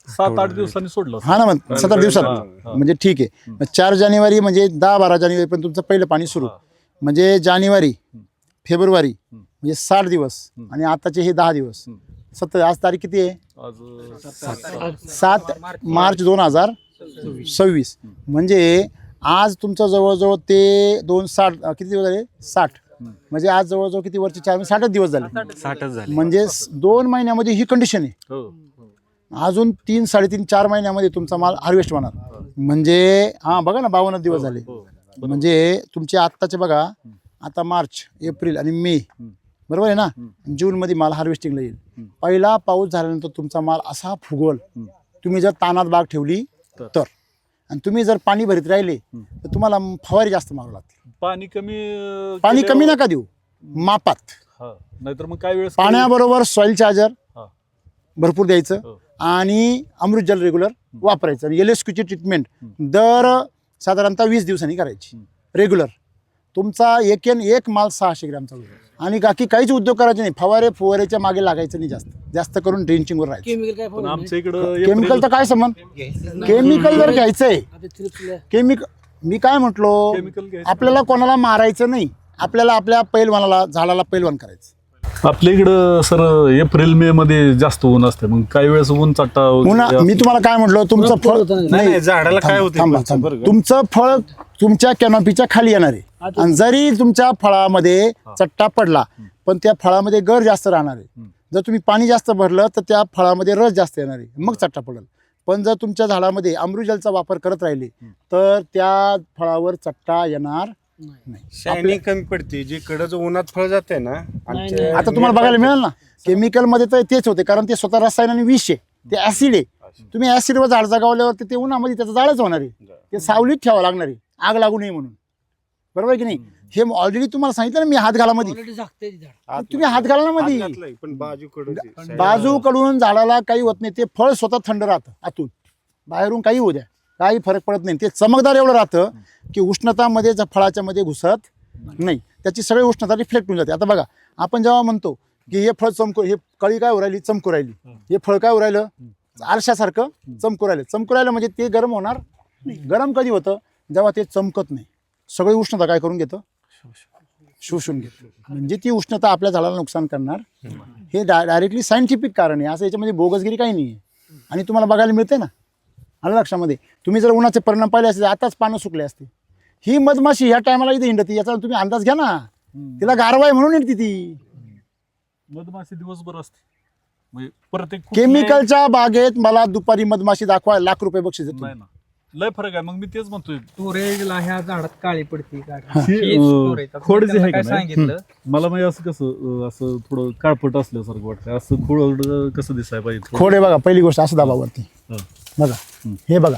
7-8 दिवसांनी सोडलं. हा ना, मग 7-8 दिवसात म्हणजे ठीक आहे. मग 4 जानेवारी म्हणजे 10-12 जानेवारी पण तुमचं पहिलं पाणी सुरू. म्हणजे जानेवारी फेब्रुवारी म्हणजे 60 दिवस आणि आताचे हे 10 दिवस. 70. आज तारीख किती आहे? आज 7 मार्च 2026. म्हणजे आज तुमचं जवळजवळ ते 260 किती दिवस झाले? 60. म्हणजे आज जवळजवळ किती वरचे 4 60 दिवस झाले. 60च झाले. म्हणजे 2 महिन्यामध्ये ही कंडिशन आहे. हो. अजून 3, 3.5, 4 महिन्यामध्ये तुमचा माल हार्वेस्ट होणार. म्हणजे बघा ना 52 दिवस झाले. म्हणजे तुमचे आत्ताचे बघा, आता मार्च, एप्रिल आणि मे, बरोबर आहे ना. जूनमध्ये माल हार्वेस्टिंगला येईल. पहिला पाऊस झाल्यानंतर तुमचा माल असा फुगवल. तुम्ही जर तानात बाग ठेवली तर, आणि तुम्ही जर पाणी भरीत राहिले तर तुम्हाला फवारी जास्त मारावं लागते. पाणी कमी नका देऊ, मापात. नाहीतर मग काय वेळेस पाण्याबरोबर सॉइल चार्जर भरपूर द्यायचं हो. आणि अमृत जल रेग्युलर वापरायचं. आणि LSQची ट्रीटमेंट दर साधारणतः 20 दिवसांनी करायची रेग्युलर. तुमचा एक माल 600 ग्रॅमचा होईल. आणि बाकी काहीच उद्योग करायचे नाही. फवाऱ्याच्या मागे लागायचं नाही. जास्त करून ड्रेंचिंगवर राहायचं. पण आमच्या इकडं केमिकलचा काय संबंध? केमिकल जर घ्यायचंय, मी काय म्हटलो, केमिकल घ्यायचं. आपल्याला कोणाला मारायचं नाही. आपल्याला आपल्या पैलवानाला, झाडाला पैलवान करायचं. आपल्या इकडं सर एप्रिल मे मध्ये जास्त ऊन असते. मग काही वेळेस ऊन चट्टा मी तुम्हाला काय म्हटलं, तुमचं फळ नाही झाडाला काय होते तुमचं फळ तुमच्या कॅनॉपीच्या खाली येणार आहे. आणि जरी तुमच्या फळामध्ये चट्टा पडला पण त्या फळामध्ये गर जास्त राहणार आहे. जर तुम्ही पाणी जास्त भरलं तर त्या फळामध्ये रस जास्त येणार आहे, मग चट्टा पडेल. पण जर तुमच्या झाडामध्ये अमृतजलचा वापर करत राहिले तर त्या फळावर चट्टा येणार नाही. शायनिंग कमी पडते. जे कडं उन्हात फळ जाते ना, आता तुम्हाला बघायला मिळेल ना, केमिकल मध्ये तर तेच होते, कारण ते स्वतः रसायन आणि विष आहे, ते ऍसिड आहे. तुम्ही ऍसिडवर झाड जगावल्यावर ते उन्हामध्ये त्याचं जाळच होणार आहे. ते सावलीत ठेवावं लागणार आहे, आग लागू नये म्हणून. बरोबर की नाही? हे ऑलरेडी तुम्हाला सांगितलं ना मी, हात घाला मध्ये. तुम्ही हात घाला ना मध्ये. पण बाजूकडून झाडाला काही होत नाही. ते फळ स्वतः थंड राहतं आतून, बाहेरून काही होऊ द्या, काही फरक पडत नाही. ते चमकदार एवढं राहतं की उष्णतामध्ये फळाच्या मध्ये घुसत नाही. त्याची सगळी उष्णता रिफ्लेक्ट होऊन जाते. आता बघा, आपण जेव्हा म्हणतो की हे फळ चमकू, हे कळी काय उरायली, चमकू राहिली, हे फळ काय उरायलं, आरशासारखं चमकू राहिलं म्हणजे ते गरम होणार नाही. गरम कधी होतं? जेव्हा ते चमकत नाही. सगळी उष्णता काय करून घेतं? शोषून घेतं. म्हणजे ती उष्णता आपल्या झाडाला नुकसान करणार. हे डायरेक्टली सायंटिफिक कारण आहे. असं याच्यामध्ये बोगसगिरी काही नाही आहे. आणि तुम्हाला बघायला मिळते ना, आलं लक्षामध्ये. तुम्ही जर उन्हाचे परिणाम पाहिले असते, आताच पानं सुकले असते. ही मधमाशी ह्या टायमाला इथे हिंडती, याचा तुम्ही अंदाज घ्या ना. तिला गारवा आहे म्हणून हिंडती ती. मधमाशी दिवसभर असते. म्हणजे प्रत्येक केमिकलच्या बागेत मला दुपारी मधमाशी दाखवा, ₹1,00,000 बक्षीस देतो. नाही ना, लय फरक आहे. मग मी तेच म्हणतोय, स्टोरेजला ह्या झाडात काळी पडते खोड जे आहे का नाही, मला म्हणजे असं कसं असं थोडं काळपट असल्यासारखं वाटतं. असं थोडं कसं दिसायला पाहिजे. खोड आहे बघा, पहिली गोष्ट असं दाबावरती बघा, हे बघा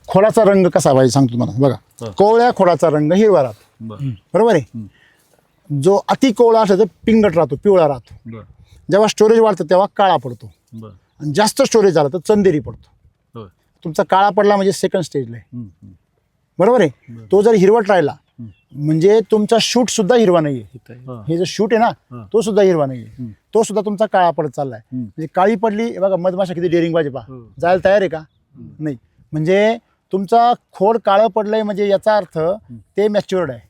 खोडाचा रंग कसा पाहिजे सांगतो तुम्हाला. बघा, कोवळ्या खोडाचा रंग हिरवा राहतो, बरोबर आहे. जो अति कोवळा असतो तो पिंगट राहतो, पिवळा राहतो. जेव्हा स्टोरेज वाढतं तेव्हा काळा पडतो, आणि जास्त स्टोरेज झालं तर चंदेरी पडतो. तुमचा काळा पडला म्हणजे सेकंड स्टेजला आहे, बरोबर आहे. तो जर हिरवट राहिला म्हणजे तुमचा शूट सुद्धा हिरवा नाहीये. हे जो शूट आहे ना, तो सुद्धा हिरवा नाहीये, तो सुद्धा तुमचा काळा पडत चाललाय. म्हणजे काळी पडली बघा, मधमाशा किती डेअरिंग पाहिजे पहा, जायला तयार आहे का? नाही. म्हणजे तुमचा खोड काळं पडलंय म्हणजे याचा अर्थ ते मॅच्युअर्ड आहे,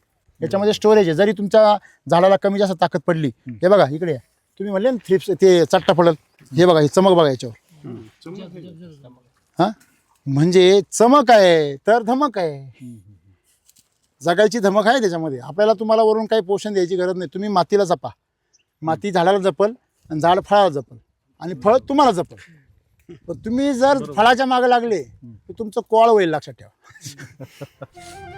याच्यामध्ये स्टोरेज आहे. जरी तुमच्या झाडाला कमी जास्त ताकद पडली, हे बघा इकडे या, तुम्ही म्हणले ना थ्रिप्स ते चट्टा पडल, हे बघा, ही चमक बघा याच्यावर. हा, म्हणजे चमक आहे तर धमक आहे, जगायची धमक आहे त्याच्यामध्ये. आपल्याला तुम्हाला वरून काही पोषण द्यायची गरज नाही. तुम्ही मातीला जपा, माती झाडाला जपल आणि झाड फळाला जपल. आणि फळ तुम्हाला जपल. पण तुम्ही जर फळाच्या मागे लागले तर तुमचं कॉळ होईल, लक्षात ठेवा.